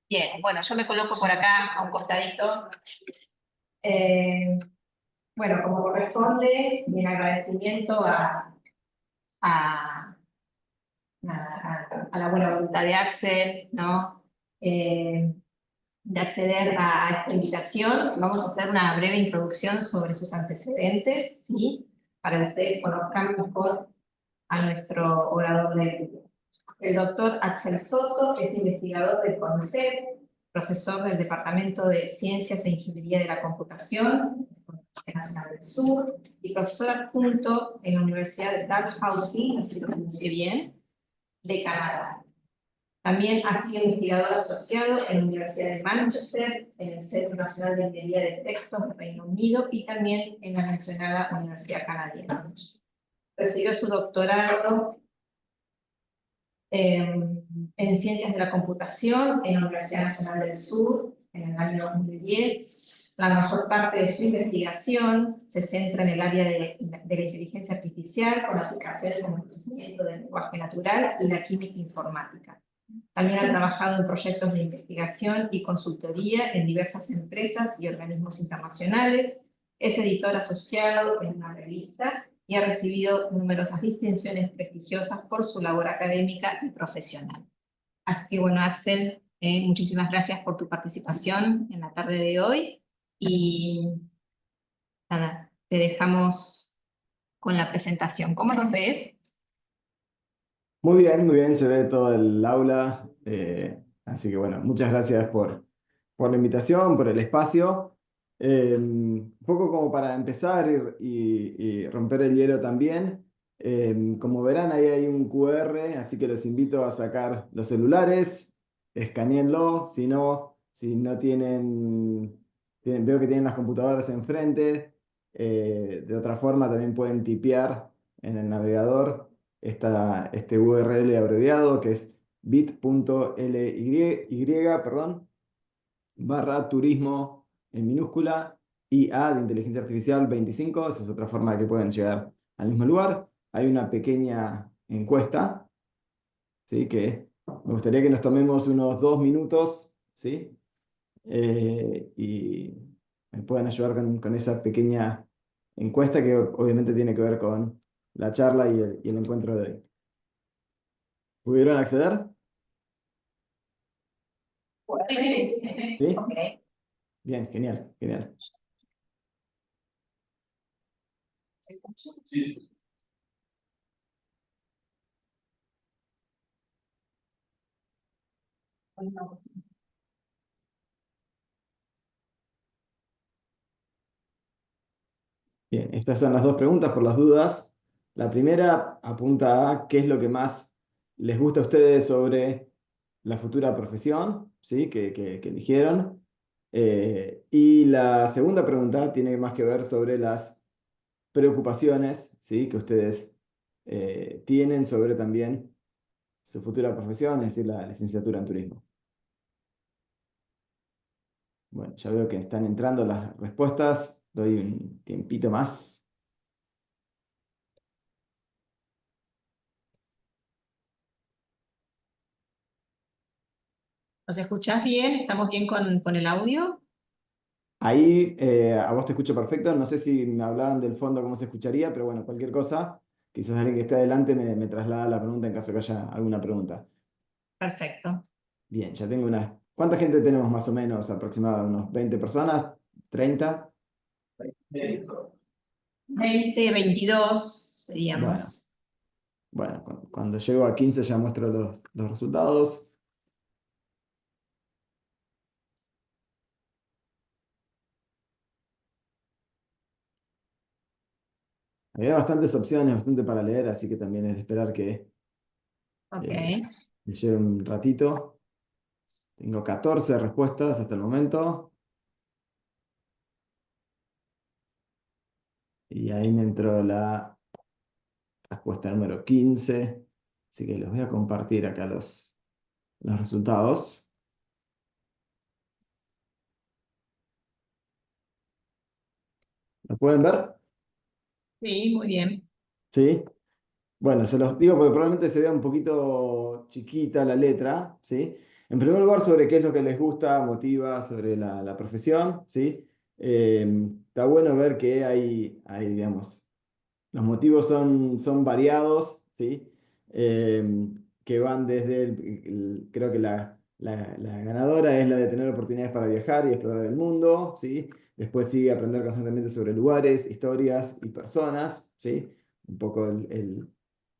Bien, bueno, yo me coloco por acá a un costadito. Bueno, como corresponde, mi agradecimiento a, a la buena voluntad de Axel, ¿no? De acceder a esta invitación. Vamos a hacer una breve introducción sobre sus antecedentes, ¿sí? Para que ustedes conozcan mejor a nuestro orador del día. El doctor Axel Soto es investigador del CONICET, profesor del Departamento de Ciencias e Ingeniería de la Computación, de la Universidad Nacional del Sur, y profesor adjunto en la Universidad de Dalhousie, así lo pronuncié bien, de Canadá. También ha sido investigador asociado en la Universidad de Manchester, en el Centro Nacional de Ingeniería de Textos del Reino Unido y también en la mencionada Universidad Canadiense. Recibió su doctorado en Ciencias de la Computación en la Universidad Nacional del Sur en el año 2010. La mayor parte de su investigación se centra en el área de la inteligencia artificial con aplicaciones en el conocimiento del lenguaje natural y la química informática. También ha trabajado en proyectos de investigación y consultoría en diversas empresas y organismos internacionales. Es editor asociado en una revista y ha recibido numerosas distinciones prestigiosas por su labor académica y profesional. Así que bueno, Axel, muchísimas gracias por tu participación en la tarde de hoy y nada, te dejamos con la presentación. ¿Cómo nos ves? Muy bien, se ve todo el aula. Así que bueno, muchas gracias por la invitación, por el espacio. Un poco como para empezar y romper el hielo también. Como verán, ahí hay un QR, así que los invito a sacar los celulares, escanéenlo. Si no veo que tienen las computadoras enfrente. De otra forma, también pueden tipear en el navegador este URL abreviado que es bit.ly, perdón, /turismo en minúscula IA de inteligencia artificial 25. Esa es otra forma de que pueden llegar al mismo lugar. Hay una pequeña encuesta, ¿sí? Que me gustaría que nos tomemos unos 2 minutos, ¿sí? Y me puedan ayudar con esa pequeña encuesta que obviamente tiene que ver con la charla y el encuentro de hoy. ¿Pudieron acceder? ¿Sí? Okay. Bien, genial, genial. Bien, estas son las dos preguntas por las dudas. La primera apunta a qué es lo que más les gusta a ustedes sobre la futura profesión, ¿sí? Que eligieron. Y la segunda pregunta tiene más que ver sobre las preocupaciones, ¿sí? Que ustedes tienen sobre también su futura profesión, es decir, la licenciatura en turismo. Bueno, ya veo que están entrando las respuestas. Doy un tiempito más. ¿Nos escuchás bien? ¿Estamos bien con el audio? Ahí a vos te escucho perfecto. No sé si me hablaran del fondo cómo se escucharía, pero bueno, cualquier cosa, quizás alguien que esté adelante me traslada la pregunta en caso que haya alguna pregunta. Perfecto. Bien, ya tengo unas. ¿Cuánta gente tenemos más o menos aproximadamente? ¿Unos 20 personas? ¿30? 20, 22 Bueno, seríamos. bueno, cuando llego a 15 ya muestro los resultados. Había bastantes opciones, bastante para leer, así que también es de esperar que Ok. me lleve un ratito. Tengo 14 respuestas hasta el momento. Y ahí me entró la respuesta número 15. Así que les voy a compartir acá los resultados. ¿Lo pueden ver? Sí, muy bien. ¿Sí? Bueno, se los digo porque probablemente se vea un poquito chiquita la letra, ¿sí? En primer lugar, sobre qué es lo que les gusta, motiva, sobre la profesión, ¿sí? Está bueno ver que digamos, los motivos son variados, ¿sí? Que van desde, creo que la ganadora es la de tener oportunidades para viajar y explorar el mundo, ¿sí? Después sigue aprender constantemente sobre lugares, historias y personas, ¿sí? Un poco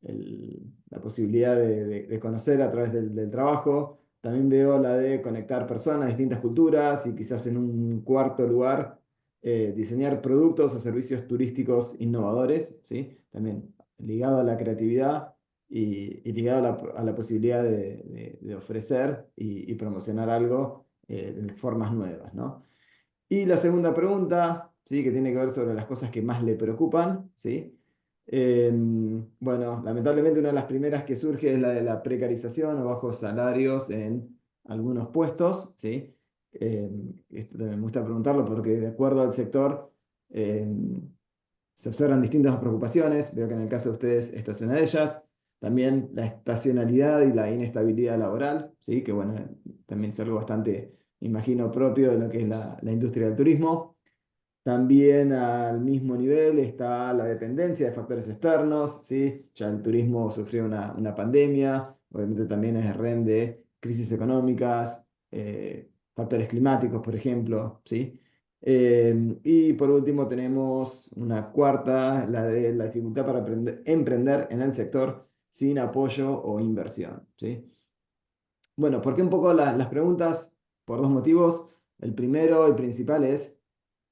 la posibilidad de conocer a través del trabajo. También veo la de conectar personas, distintas culturas y quizás en un cuarto lugar diseñar productos o servicios turísticos innovadores, ¿sí? También ligado a la creatividad y ligado a la posibilidad de ofrecer y promocionar algo de formas nuevas, ¿no? Y la segunda pregunta, ¿sí? Que tiene que ver sobre las cosas que más le preocupan, ¿sí? Bueno, lamentablemente una de las primeras que surge es la de la precarización o bajos salarios en algunos puestos, ¿sí? Esto también me gusta preguntarlo porque de acuerdo al sector se observan distintas preocupaciones. Veo que en el caso de ustedes esta es una de ellas. También la estacionalidad y la inestabilidad laboral, ¿sí? Que bueno, también es algo bastante, imagino, propio de lo que es la industria del turismo. También al mismo nivel está la dependencia de factores externos, ¿sí? Ya el turismo sufrió una pandemia, obviamente también es rehén de crisis económicas, factores climáticos, por ejemplo, ¿sí? Y por último tenemos una cuarta, la de la dificultad para emprender en el sector sin apoyo o inversión, ¿sí? Bueno, ¿por qué un poco las preguntas? Por dos motivos. El primero y principal es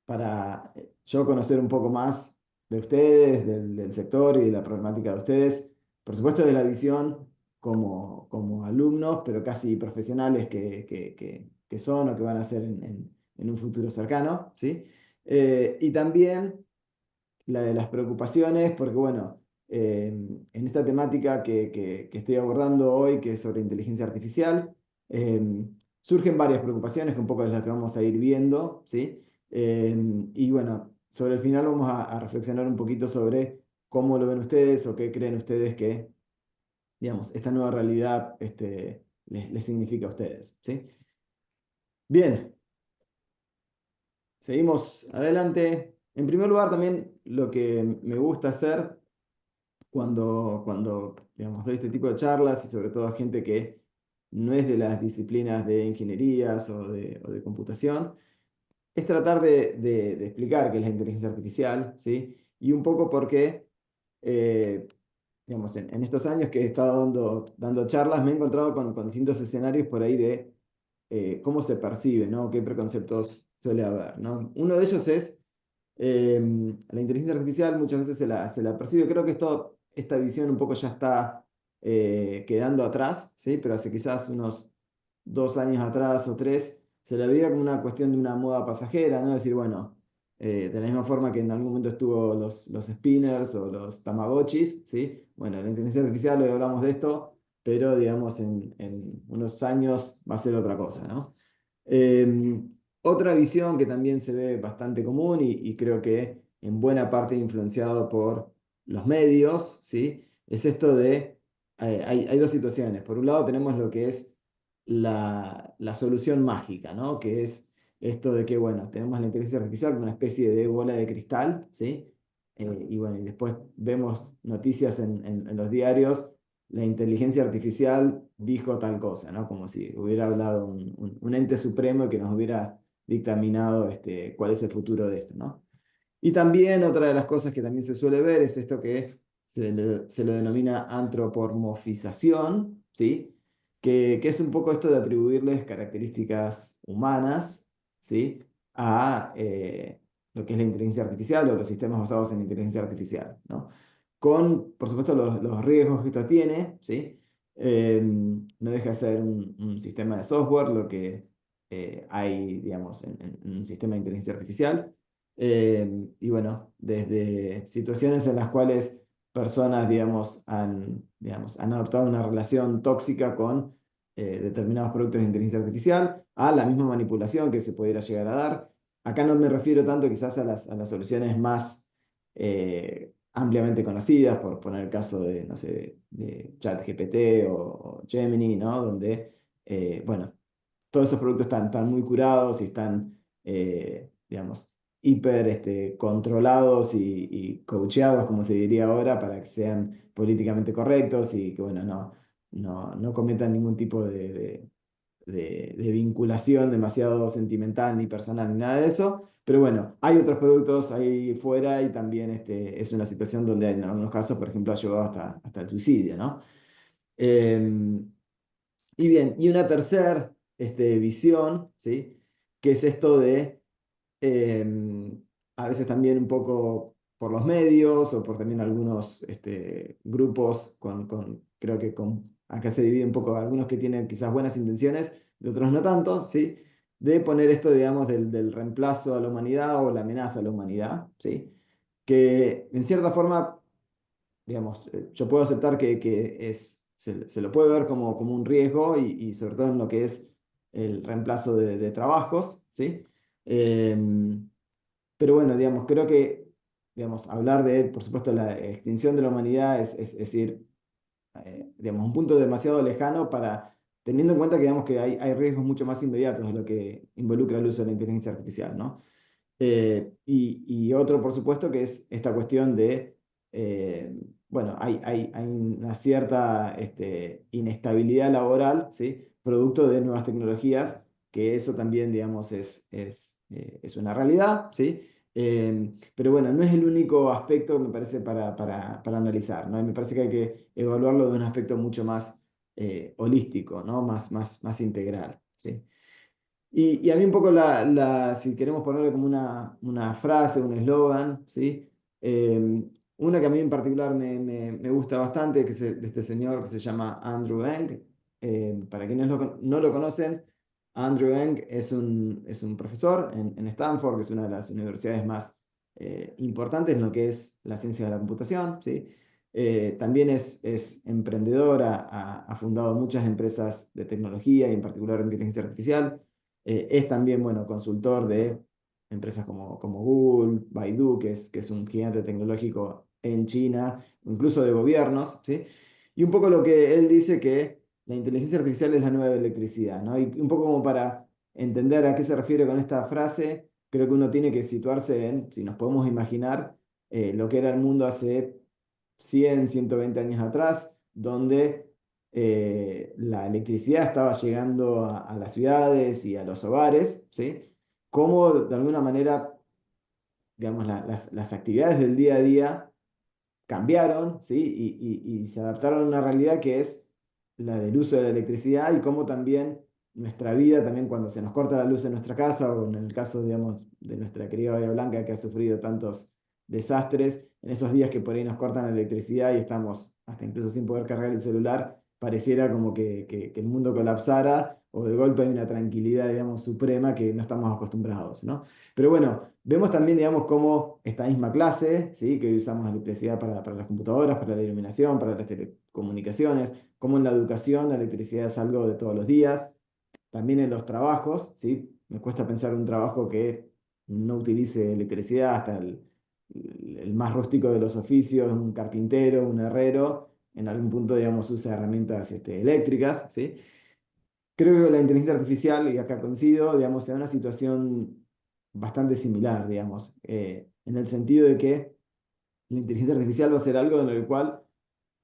para yo conocer un poco más de ustedes, del sector y de la problemática de ustedes. Por supuesto, de la visión como alumnos, pero casi profesionales que son o que van a ser en un futuro cercano, ¿sí? Y también la de las preocupaciones, porque bueno, en esta temática que estoy abordando hoy, que es sobre inteligencia artificial, eh, surgen varias preocupaciones, que un poco es la que vamos a ir viendo, ¿sí? Y bueno, sobre el final vamos a reflexionar un poquito sobre cómo lo ven ustedes o qué creen ustedes que, digamos, esta nueva realidad les significa a ustedes, ¿sí? Bien, seguimos adelante. En primer lugar, también lo que me gusta hacer cuando digamos, doy este tipo de charlas y sobre todo a gente que no es de las disciplinas de ingenierías o de computación, es tratar de explicar qué es la inteligencia artificial, ¿sí? Y un poco por qué, eh, digamos, en estos años que he estado dando charlas, me he encontrado con distintos escenarios por ahí de cómo se percibe, ¿no? ¿Qué preconceptos suele haber, ¿no? Uno de ellos es la inteligencia artificial muchas veces se la percibe. Creo que esta visión un poco ya está quedando atrás, ¿sí? Pero hace quizás unos 2 años atrás o tres se la veía como una cuestión de una moda pasajera, ¿no? Decir, bueno, de la misma forma que en algún momento estuvo los spinners o los tamagotchis, ¿sí? Bueno, la inteligencia artificial, hoy hablamos de esto, pero digamos en unos años va a ser otra cosa, ¿no? Eh, Otra visión que también se ve bastante común y creo que en buena parte influenciado por los medios, ¿sí? Es esto de, hay dos situaciones. Por un lado tenemos lo que es la solución mágica, ¿no? Que es esto de que, bueno, tenemos la inteligencia artificial como una especie de bola de cristal, ¿sí? Y bueno, y después vemos noticias en los diarios, la inteligencia artificial dijo tal cosa, ¿no? Como si hubiera hablado un ente supremo que nos hubiera dictaminado cuál es el futuro de esto, ¿no? Y también otra de las cosas que también se suele ver es esto que se le denomina antropomorfización, ¿sí? Que es un poco esto de atribuirles características humanas, ¿sí? A lo que es la inteligencia artificial o los sistemas basados en inteligencia artificial, ¿no? Con, por supuesto, los riesgos que esto tiene, ¿sí? No deja de ser un sistema de software, lo que hay, digamos, en un sistema de inteligencia artificial. Y bueno, desde situaciones en las cuales personas, digamos, han adoptado una relación tóxica con determinados productos de inteligencia artificial, a la misma manipulación que se pudiera llegar a dar. Acá no me refiero tanto quizás a las soluciones más ampliamente conocidas, por poner el caso de, no sé, de ChatGPT o Gemini, ¿no? Donde, bueno, todos esos productos están muy curados y están, digamos, hiper controlados y coacheados, como se diría ahora, para que sean políticamente correctos y que, bueno, no cometan ningún tipo de vinculación demasiado sentimental ni personal ni nada de eso. Pero bueno, hay otros productos ahí fuera y también es una situación donde en algunos casos, por ejemplo, ha llevado hasta el suicidio, ¿no? Y bien, y una tercera visión, ¿sí? Que es esto de a veces también un poco por los medios o por también algunos grupos creo que acá se divide un poco, algunos que tienen quizás buenas intenciones, de otros no tanto, ¿sí? De poner esto, digamos, del reemplazo a la humanidad o la amenaza a la humanidad, ¿sí? Que en cierta forma, digamos, yo puedo aceptar que se lo puede ver como un riesgo y sobre todo en lo que es el reemplazo de trabajos, ¿sí? Em, pero bueno, digamos, creo que, digamos, hablar de, por supuesto, la extinción de la humanidad es ir, digamos, un punto demasiado lejano para, teniendo en cuenta que, digamos, que hay riesgos mucho más inmediatos de lo que involucra el uso de la inteligencia artificial, ¿no? Y otro, por supuesto, que es esta cuestión de, eh, bueno, hay una cierta inestabilidad laboral, ¿sí? Producto de nuevas tecnologías, que eso también, digamos, es una realidad, ¿sí? Pero bueno, no es el único aspecto, me parece, para analizar, ¿no? Y me parece que hay que evaluarlo de un aspecto mucho más holístico, ¿no? Más integral, ¿sí? Y a mí un poco si queremos ponerle como una frase, un eslogan, ¿sí? Una que a mí en particular me gusta bastante, que es de este señor que se llama Andrew Ng. Para quienes no lo conocen, Andrew Ng es un profesor en Stanford, que es una de las universidades más importantes en lo que es la ciencia de la computación, ¿sí? También es emprendedor, ha fundado muchas empresas de tecnología y en particular de inteligencia artificial. Es también, bueno, consultor de empresas como Google, Baidu, que es un gigante tecnológico en China, incluso de gobiernos, ¿sí? Y un poco lo que él dice que la inteligencia artificial es la nueva electricidad, ¿no? Y un poco como para entender a qué se refiere con esta frase, creo que uno tiene que situarse en, si nos podemos imaginar, lo que era el mundo hace 120 años atrás, donde la electricidad estaba llegando a las ciudades y a los hogares, ¿sí? Cómo de alguna manera, digamos, las actividades del día a día cambiaron, ¿sí? Y se adaptaron a una realidad que es la del uso de la electricidad y cómo también nuestra vida, también cuando se nos corta la luz en nuestra casa o en el caso, digamos, de nuestra querida Bahía Blanca que ha sufrido tantos desastres, en esos días que por ahí nos cortan la electricidad y estamos hasta incluso sin poder cargar el celular, pareciera como que el mundo colapsara o de golpe hay una tranquilidad, digamos, suprema que no estamos acostumbrados, ¿no? Pero bueno, vemos también, digamos, cómo esta misma clase, ¿sí? Que hoy usamos electricidad para las computadoras, para la iluminación, para las telecomunicaciones, cómo en la educación la electricidad es algo de todos los días, también en los trabajos, ¿sí? Me cuesta pensar un trabajo que no utilice electricidad, hasta el más rústico de los oficios, un carpintero, un herrero, en algún punto, digamos, usa herramientas eléctricas, ¿sí? Creo que la inteligencia artificial, y acá coincido, digamos, se da una situación bastante similar, digamos, en el sentido de que la inteligencia artificial va a ser algo en el cual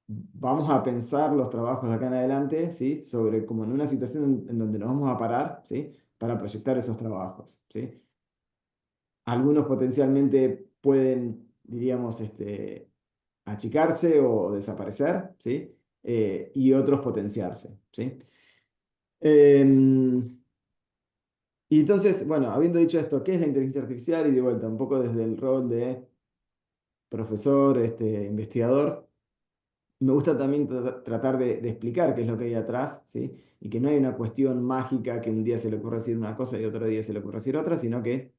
vamos a pensar los trabajos de acá en adelante, ¿sí? Sobre como en una situación en donde nos vamos a parar, ¿sí? Para proyectar esos trabajos, ¿sí? Algunos potencialmente pueden, diríamos, achicarse o desaparecer, ¿sí? Y otros potenciarse, ¿sí? Em, Y entonces, bueno, habiendo dicho esto, ¿qué es la inteligencia artificial? Y de vuelta, un poco desde el rol de profesor, investigador, me gusta también tratar de explicar qué es lo que hay atrás, ¿sí? Y que no hay una cuestión mágica que un día se le ocurra decir una cosa y otro día se le ocurra decir otra, sino que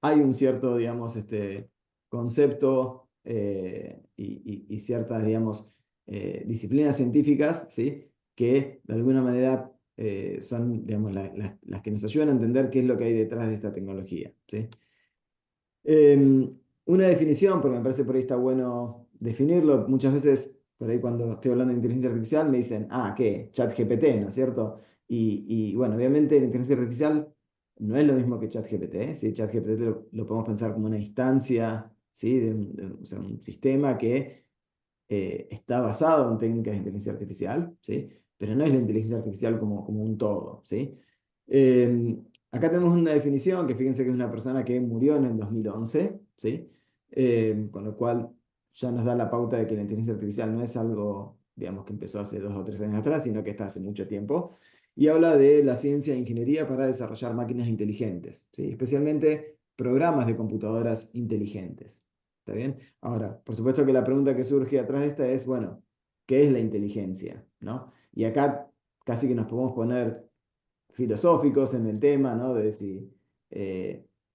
hay un cierto, digamos, concepto y ciertas, digamos, disciplinas científicas, ¿sí? Que de alguna manera son, digamos, las que nos ayudan a entender qué es lo que hay detrás de esta tecnología, ¿sí? una definición, porque me parece por ahí está bueno definirlo. Muchas veces, por ahí cuando estoy hablando de inteligencia artificial, me dicen, ah, ¿qué? ChatGPT, ¿no es cierto? Bueno, obviamente la inteligencia artificial no es lo mismo que ChatGPT, ¿eh? ¿Sí? ChatGPT lo podemos pensar como una instancia, ¿sí? O sea, un sistema que está basado en técnicas de inteligencia artificial, ¿sí? Pero no es la inteligencia artificial como un todo, ¿sí? Acá tenemos una definición que fíjense que es una persona que murió en el 2011, ¿sí? Con lo cual ya nos da la pauta de que la inteligencia artificial no es algo, digamos, que empezó hace 2 o 3 años atrás, sino que está hace mucho tiempo. Y habla de la ciencia e ingeniería para desarrollar máquinas inteligentes, ¿sí? Especialmente programas de computadoras inteligentes. ¿Está bien? Ahora, por supuesto que la pregunta que surge atrás de esta es, bueno, ¿qué es la inteligencia? ¿No? Y acá casi que nos podemos poner filosóficos en el tema, ¿no? De si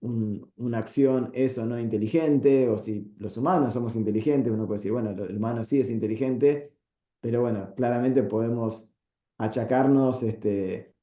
una acción es o no inteligente, o si los humanos somos inteligentes. Uno puede decir, bueno, el humano sí es inteligente, pero bueno, claramente podemos achacarnos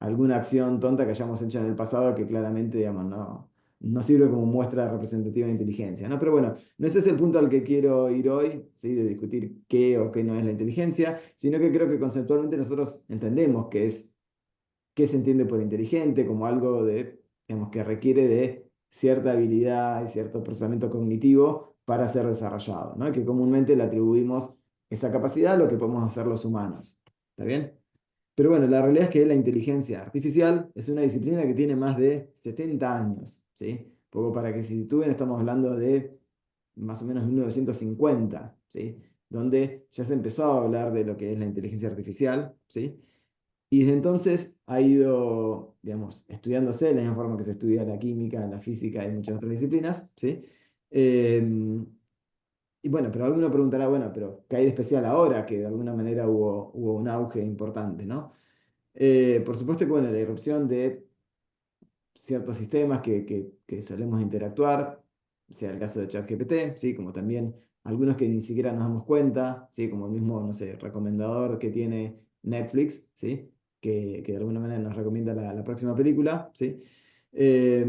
alguna acción tonta que hayamos hecho en el pasado que claramente, digamos, no sirve como muestra representativa de inteligencia, ¿no? Pero bueno, no ese es el punto al que quiero ir hoy, ¿sí? De discutir qué o qué no es la inteligencia, sino que creo que conceptualmente nosotros entendemos qué se entiende por inteligente, como algo digamos, que requiere de cierta habilidad y cierto procesamiento cognitivo para ser desarrollado, ¿no? Que comúnmente le atribuimos esa capacidad a lo que podemos hacer los humanos. ¿Está bien? Pero bueno, la realidad es que la inteligencia artificial es una disciplina que tiene más de 70 años, ¿sí? Poco para que se sitúen, estamos hablando de más o menos 1950, ¿sí? Donde ya se empezó a hablar de lo que es la inteligencia artificial, ¿sí? Y desde entonces ha ido, digamos, estudiándose de la misma forma que se estudia la química, la física y muchas otras disciplinas, ¿sí? Eh, y bueno, pero alguno preguntará, bueno, pero ¿qué hay de especial ahora que de alguna manera hubo un auge importante, ¿no? Por supuesto que, bueno, la irrupción de ciertos sistemas que solemos interactuar, sea el caso de ChatGPT, ¿sí? Como también algunos que ni siquiera nos damos cuenta, ¿sí? Como el mismo, no sé, recomendador que tiene Netflix, ¿sí? Que de alguna manera nos recomienda la próxima película, ¿sí? Eh,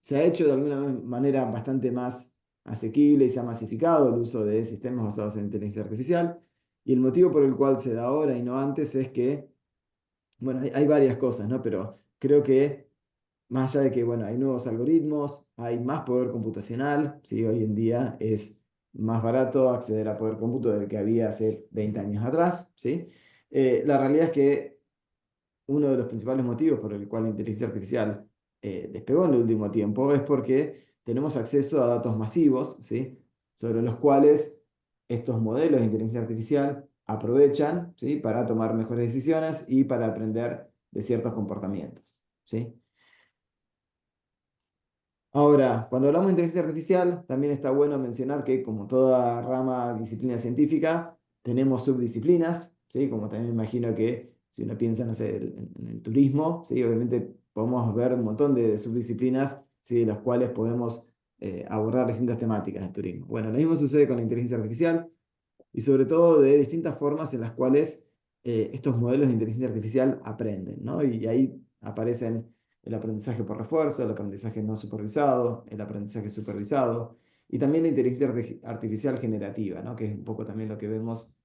Se ha hecho de alguna manera bastante más asequible y se ha masificado el uso de sistemas basados en inteligencia artificial. Y el motivo por el cual se da ahora y no antes es que, bueno, hay varias cosas, ¿no? Pero creo que más allá de que, bueno, hay nuevos algoritmos, hay más poder computacional, ¿sí? Hoy en día es más barato acceder a poder cómputo del que había hace 20 años atrás, ¿sí? La realidad es que uno de los principales motivos por el cual la inteligencia artificial despegó en el último tiempo es porque tenemos acceso a datos masivos, ¿sí? Sobre los cuales estos modelos de inteligencia artificial aprovechan, ¿sí? Para tomar mejores decisiones y para aprender de ciertos comportamientos, ¿sí? Ahora, cuando hablamos de inteligencia artificial, también está bueno mencionar que, como toda rama, disciplina científica, tenemos subdisciplinas, ¿sí? Como también me imagino que si uno piensa, no sé, en el turismo, ¿sí? Obviamente podemos ver un montón de subdisciplinas, ¿sí? De las cuales podemos abordar distintas temáticas del turismo. Bueno, lo mismo sucede con la inteligencia artificial y sobre todo de distintas formas en las cuales estos modelos de inteligencia artificial aprenden, ¿no? Y ahí aparecen el aprendizaje por refuerzo, el aprendizaje no supervisado, el aprendizaje supervisado y también la inteligencia artificial generativa, ¿no? Que es un poco también lo que vemos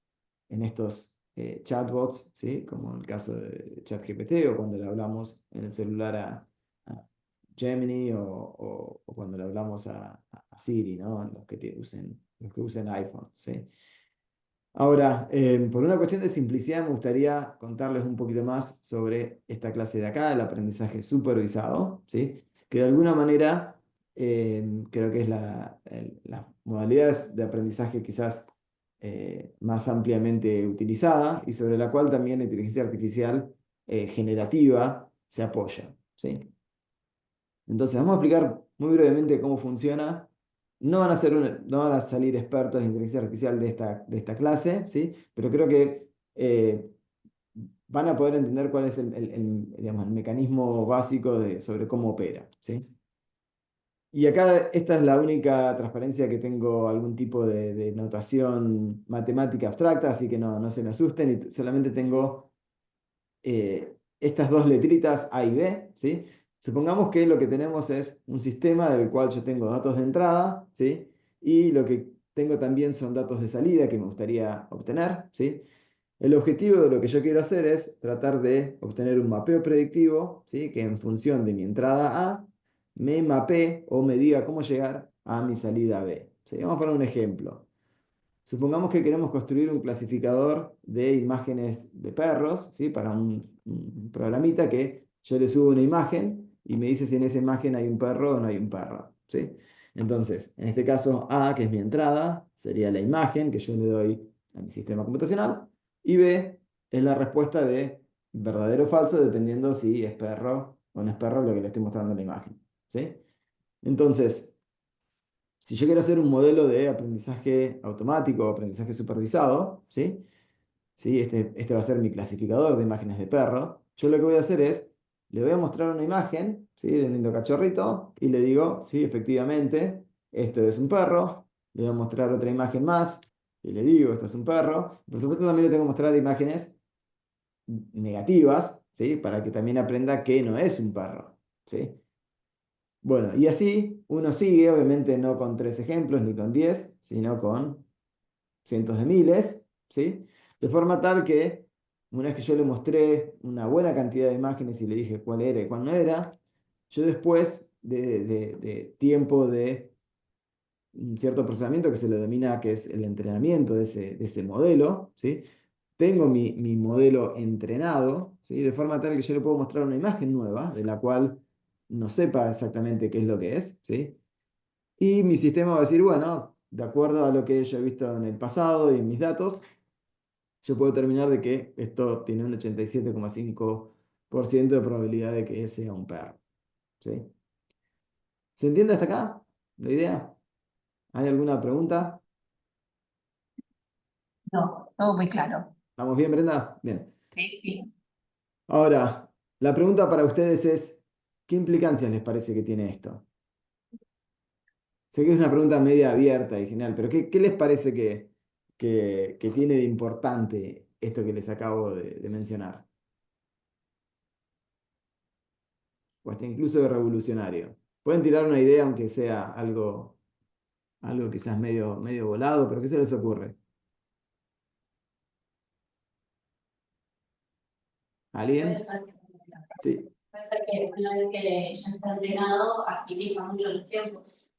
en estos chatbots, ¿sí? Como en el caso de ChatGPT o cuando le hablamos en el celular a Gemini o cuando le hablamos a Siri, ¿no? Los que usen iPhone, ¿sí? Ahora, por una cuestión de simplicidad, me gustaría contarles un poquito más sobre esta clase de acá, el aprendizaje supervisado, ¿sí? Que de alguna manera creo que es la modalidad de aprendizaje quizás más ampliamente utilizada y sobre la cual también la inteligencia artificial generativa se apoya, ¿sí? Entonces, vamos a explicar muy brevemente cómo funciona. No van a salir expertos en inteligencia artificial de esta clase, ¿sí? Pero creo que van a poder entender cuál es digamos, el mecanismo básico sobre cómo opera, ¿sí? Y acá esta es la única transparencia que tengo algún tipo de notación matemática abstracta, así que no se me asusten, y solamente tengo estas dos letritas A y B, ¿sí? Supongamos que lo que tenemos es un sistema del cual yo tengo datos de entrada, ¿sí? y lo que tengo también son datos de salida que me gustaría obtener, ¿sí? El objetivo de lo que yo quiero hacer es tratar de obtener un mapeo predictivo, ¿sí? Que en función de mi entrada A me mapee o me diga cómo llegar a mi salida B. ¿Sí? Vamos a poner un ejemplo. Supongamos que queremos construir un clasificador de imágenes de perros, ¿sí? Para un programita que yo le subo una imagen y me dice si en esa imagen hay un perro o no hay un perro, ¿sí? Entonces, en este caso A, que es mi entrada, sería la imagen que yo le doy a mi sistema computacional, y B es la respuesta de verdadero o falso, dependiendo si es perro o no es perro lo que le estoy mostrando en la imagen, ¿sí? Entonces, si yo quiero hacer un modelo de aprendizaje automático o aprendizaje supervisado, ¿sí? ¿Sí? Este va a ser mi clasificador de imágenes de perro. Yo lo que voy a hacer es, le voy a mostrar una imagen, ¿sí? De un lindo cachorrito y le digo, sí, efectivamente, esto es un perro. Le voy a mostrar otra imagen más y le digo, esto es un perro. Por supuesto, también le tengo que mostrar imágenes negativas, ¿sí? Para que también aprenda que no es un perro, ¿sí? Bueno, y así uno sigue, obviamente no con 3 ejemplos ni con 10, sino con cientos de miles, ¿sí? De forma tal que una vez que yo le mostré una buena cantidad de imágenes y le dije cuál era y cuál no era, yo después de tiempo de un cierto procesamiento que se le denomina que es el entrenamiento de ese modelo, ¿sí? Tengo mi modelo entrenado, ¿sí? De forma tal que yo le puedo mostrar una imagen nueva de la cual no sepa exactamente qué es lo que es, ¿sí? Y mi sistema va a decir, bueno, de acuerdo a lo que yo he visto en el pasado y en mis datos, yo puedo determinar de que esto tiene un 87,5% de probabilidad de que sea un perro, ¿sí? ¿Se entiende hasta acá la idea? ¿Hay alguna pregunta? No, todo muy claro. ¿Estamos bien, Brenda? Bien. Sí, sí. Ahora, la pregunta para ustedes es, ¿qué implicancias les parece que tiene esto? Sé que es una pregunta media abierta y general, pero ¿qué les parece que tiene de importante esto que les acabo de mencionar? O hasta incluso de revolucionario. Pueden tirar una idea, aunque sea algo quizás medio volado, pero ¿qué se les ocurre? Puede ¿Alguien? ser, Sí. puede ser que una vez que ya está entrenado, agiliza mucho los tiempos.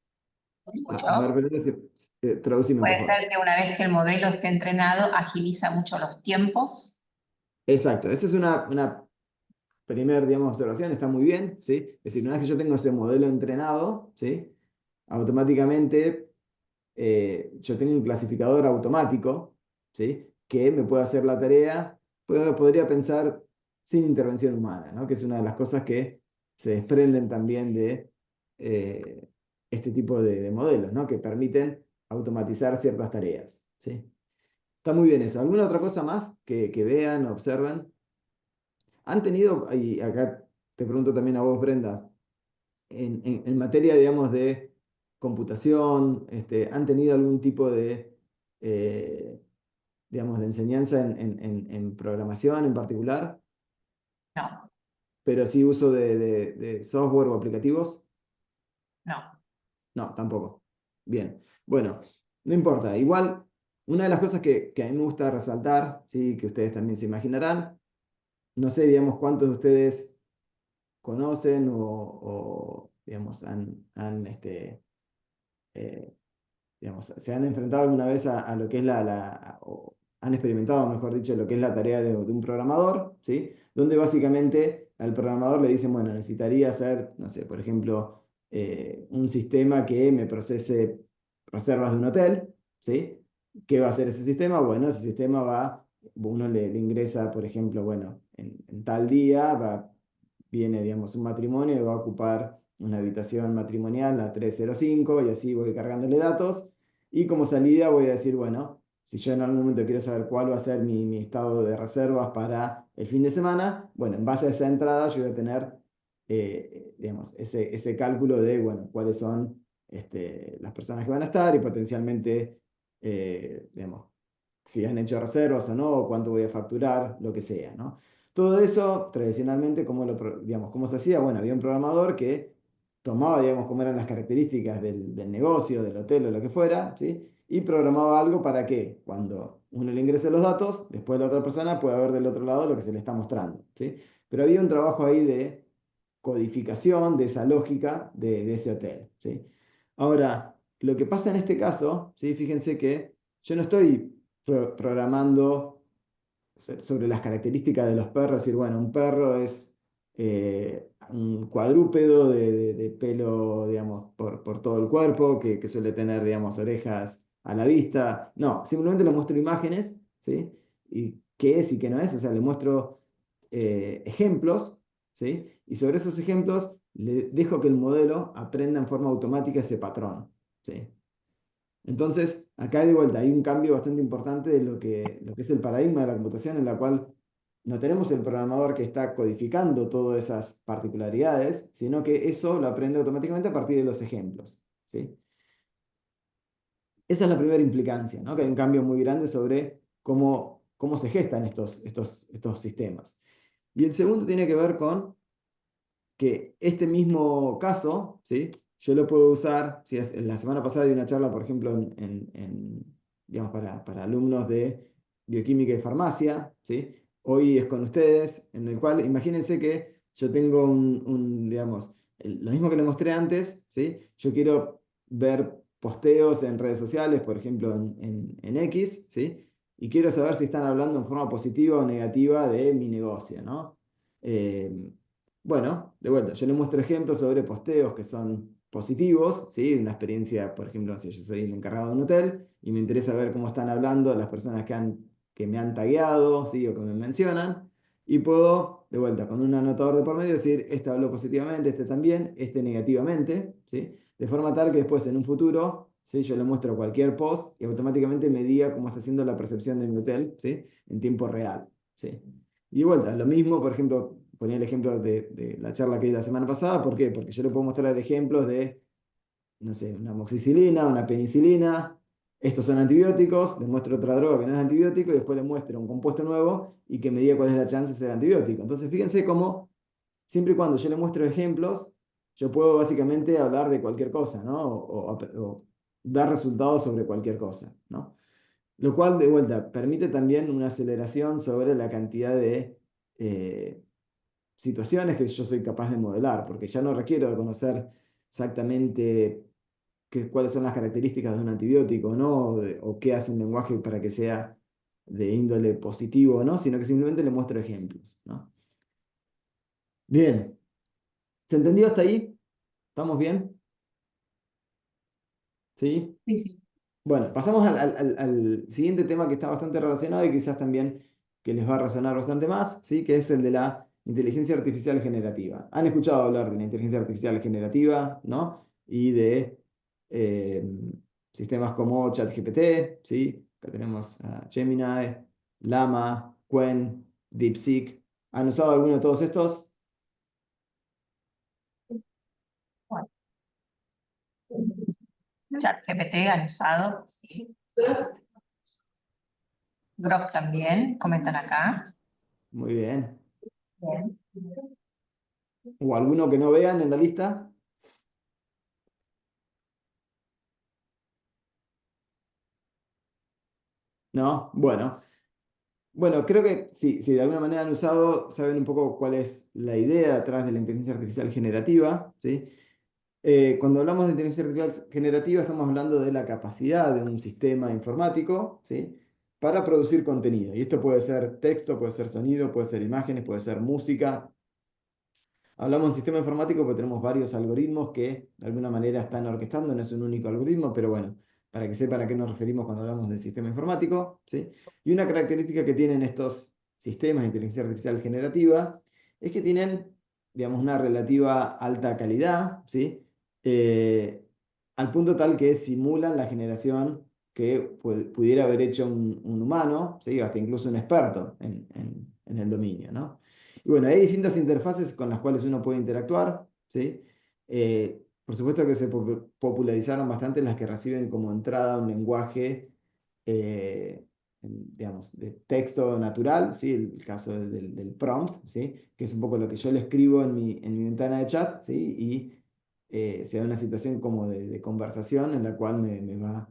A ver, ¿Escuchó? pero traducime, por Puede favor. ser que una vez que el modelo esté entrenado, agiliza mucho los tiempos. Exacto, esa es una primer, digamos, observación, está muy bien, ¿sí? Es decir, una vez que yo tengo ese modelo entrenado, ¿sí? Automáticamente yo tengo un clasificador automático, ¿sí? Que me puede hacer la tarea, podría pensar sin intervención humana, ¿no? Que es una de las cosas que se desprenden también de eh, este tipo de modelos, ¿no? Que permiten automatizar ciertas tareas, ¿sí? Está muy bien eso. ¿Alguna otra cosa más que vean, observen? ¿Han tenido, y acá te pregunto también a vos, Brenda, en materia, digamos, de computación, ¿han tenido algún tipo eh, digamos, de enseñanza en programación en particular, No, pero sí uso de software o aplicativos? no. No, tampoco. Bien, bueno, no importa. Igual, una de las cosas que a mí me gusta resaltar, sí, que ustedes también se imaginarán, no sé, digamos, cuántos de ustedes conocen digamos, eh, digamos, se han enfrentado alguna vez a lo que es o han experimentado, mejor dicho, lo que es la tarea de un programador, ¿sí? Donde básicamente al programador le dicen, bueno, necesitaría hacer, no sé, por ejemplo, un sistema que me procese reservas de un hotel, ¿sí? ¿Qué va a hacer ese sistema? Bueno, ese sistema uno le ingresa, por ejemplo, bueno, en tal día viene, digamos, un matrimonio y va a ocupar una habitación matrimonial, la 305 y así voy cargándole datos. Y como salida voy a decir, bueno, si yo en algún momento quiero saber cuál va a ser mi estado de reservas para el fin de semana, bueno, en base a esa entrada yo voy a tener, digamos, ese cálculo de, bueno, cuáles son las personas que van a estar y potencialmente, digamos, si han hecho reservas o no, cuánto voy a facturar, lo que sea, ¿no? Todo eso, tradicionalmente, digamos, ¿cómo se hacía? Bueno, había un programador que tomaba, digamos, cómo eran las características del negocio, del hotel o lo que fuera, ¿sí? Y programaba algo para que cuando uno le ingrese los datos, después la otra persona pueda ver del otro lado lo que se le está mostrando, ¿sí? Pero había un trabajo ahí de codificación de esa lógica de ese hotel, ¿sí? Ahora, lo que pasa en este caso, ¿sí? Fíjense que yo no estoy programando sobre las características de los perros, decir, bueno, un perro es un cuadrúpedo de pelo, digamos, por todo el cuerpo, que suele tener, digamos, orejas a la vista. No, simplemente le muestro imágenes, ¿sí? Y qué es y qué no es, o sea, le muestro ejemplos, ¿sí? Y sobre esos ejemplos le dejo que el modelo aprenda en forma automática ese patrón, ¿sí? Entonces, acá de vuelta hay un cambio bastante importante de lo que es el paradigma de la computación, en la cual no tenemos el programador que está codificando todas esas particularidades, sino que eso lo aprende automáticamente a partir de los ejemplos, ¿sí? Esa es la primera implicancia, ¿no? Que hay un cambio muy grande sobre cómo se gestan estos sistemas. Y el segundo tiene que ver con que este mismo caso, ¿sí? Yo lo puedo usar, si es, la semana pasada di una charla, por ejemplo, digamos, para alumnos de bioquímica y farmacia, ¿sí? Hoy es con ustedes, en el cual, imagínense que yo tengo digamos, lo mismo que les mostré antes, ¿sí? Yo quiero ver posteos en redes sociales, por ejemplo, en X, ¿sí? Y quiero saber si están hablando en forma positiva o negativa de mi negocio, ¿no? Eh, bueno, de vuelta, yo le muestro ejemplos sobre posteos que son positivos, ¿sí? Una experiencia, por ejemplo, si yo soy el encargado de un hotel y me interesa ver cómo están hablando las personas que me han tagueado, ¿sí? O que me mencionan, y puedo, de vuelta, con un anotador de por medio decir, este habló positivamente, este también, este negativamente, ¿sí? De forma tal que después en un futuro, ¿sí? Yo le muestro cualquier post y automáticamente me diga cómo está haciendo la percepción de mi hotel, ¿sí? En tiempo real, ¿sí? Y de vuelta, lo mismo, por ejemplo, ponía el ejemplo de la charla que di la semana pasada. ¿Por qué? Porque yo le puedo mostrar ejemplos de, no sé, una amoxicilina, una penicilina. Estos son antibióticos, le muestro otra droga que no es antibiótico y después le muestro un compuesto nuevo y que me diga cuál es la chance de ser antibiótico. Entonces, fíjense cómo, siempre y cuando yo le muestro ejemplos, yo puedo básicamente hablar de cualquier cosa, ¿no? O dar resultados sobre cualquier cosa, ¿no? Lo cual, de vuelta, permite también una aceleración sobre la cantidad de situaciones que yo soy capaz de modelar, porque ya no requiero de conocer exactamente cuáles son las características de un antibiótico, ¿no? O qué hace un lenguaje para que sea de índole positivo, ¿no? Sino que simplemente le muestro ejemplos, ¿no? Bien, ¿se entendió hasta ahí? ¿Estamos bien? ¿Sí? Sí, sí. Bueno, pasamos al siguiente tema que está bastante relacionado y quizás también que les va a resonar bastante más, ¿sí? Que es el de la inteligencia artificial generativa. ¿Han escuchado hablar de la inteligencia artificial generativa, ¿no? Y de eh, sistemas como ChatGPT, ¿sí? Acá tenemos a Gemini, Llama, Qwen, DeepSeek. ¿Han usado alguno de todos estos? Bueno, ChatGPT han usado, sí. Grok también, comentan acá. Muy bien. Bien. ¿O alguno que no vean en la lista? ¿No? Bueno. Bueno, creo que sí, si de alguna manera han usado, saben un poco cuál es la idea detrás de la inteligencia artificial generativa, ¿sí? Cuando hablamos de inteligencia artificial generativa, estamos hablando de la capacidad de un sistema informático, ¿sí? Para producir contenido. Y esto puede ser texto, puede ser sonido, puede ser imágenes, puede ser música. Hablamos de un sistema informático porque tenemos varios algoritmos que de alguna manera están orquestando, no es un único algoritmo, pero bueno, para que sepan a qué nos referimos cuando hablamos de sistema informático, ¿sí? Y una característica que tienen estos sistemas de inteligencia artificial generativa es que tienen, digamos, una relativa alta calidad, ¿sí? Eh, Al punto tal que simulan la generación que pudiera haber hecho un humano, ¿sí? Hasta incluso un experto en el dominio, ¿no? Y bueno, hay distintas interfaces con las cuales uno puede interactuar, ¿sí? Por supuesto que se popularizaron bastante las que reciben como entrada un lenguaje, digamos, de texto natural, ¿sí? El caso del prompt, ¿sí? Que es un poco lo que yo le escribo en mi ventana de chat, ¿sí? Y se da una situación como de conversación en la cual me va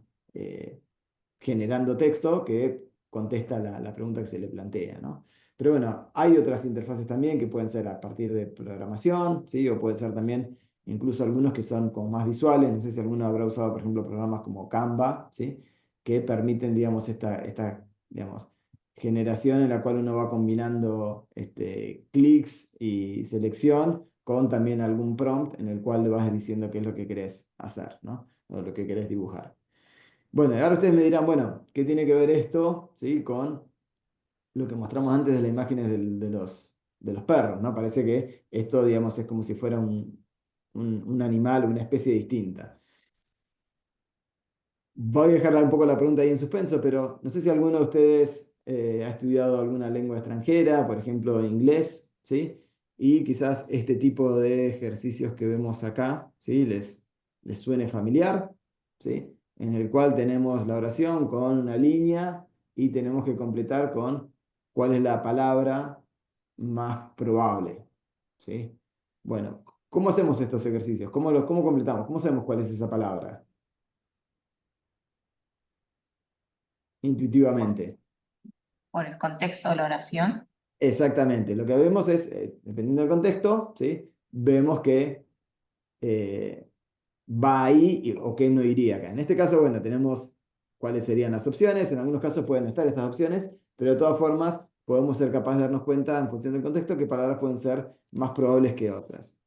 generando texto que contesta la pregunta que se le plantea, ¿no? Pero bueno, hay otras interfaces también que pueden ser a partir de programación, ¿sí? O pueden ser también incluso algunos que son como más visuales. No sé si alguno habrá usado, por ejemplo, programas como Canva, ¿sí? Que permiten, digamos, digamos, generación en la cual uno va combinando clics y selección con también algún prompt en el cual le vas diciendo qué es lo que querés hacer, ¿no? O lo que querés dibujar. Bueno, y ahora ustedes me dirán, bueno, ¿qué tiene que ver esto, ¿sí? Con lo que mostramos antes de las imágenes de los perros, ¿no? Parece que esto, digamos, es como si fuera un animal, una especie distinta. Voy a dejar un poco la pregunta ahí en suspenso, pero no sé si alguno de ustedes ha estudiado alguna lengua extranjera, por ejemplo, inglés, ¿sí? Y quizás este tipo de ejercicios que vemos acá, ¿sí? Les suene familiar, ¿sí? En el cual tenemos la oración con una línea y tenemos que completar con cuál es la palabra más probable, ¿sí? Bueno, ¿cómo hacemos estos ejercicios? ¿Cómo completamos? ¿Cómo sabemos cuál es esa palabra? Intuitivamente. Por el contexto de la oración. Exactamente. Lo que vemos es, dependiendo del contexto, ¿sí? Vemos que eh, va ahí o que no iría acá. En este caso, bueno, tenemos cuáles serían las opciones. En algunos casos pueden no estar estas opciones, pero de todas formas podemos ser capaces de darnos cuenta en función del contexto que palabras pueden ser más probables que otras.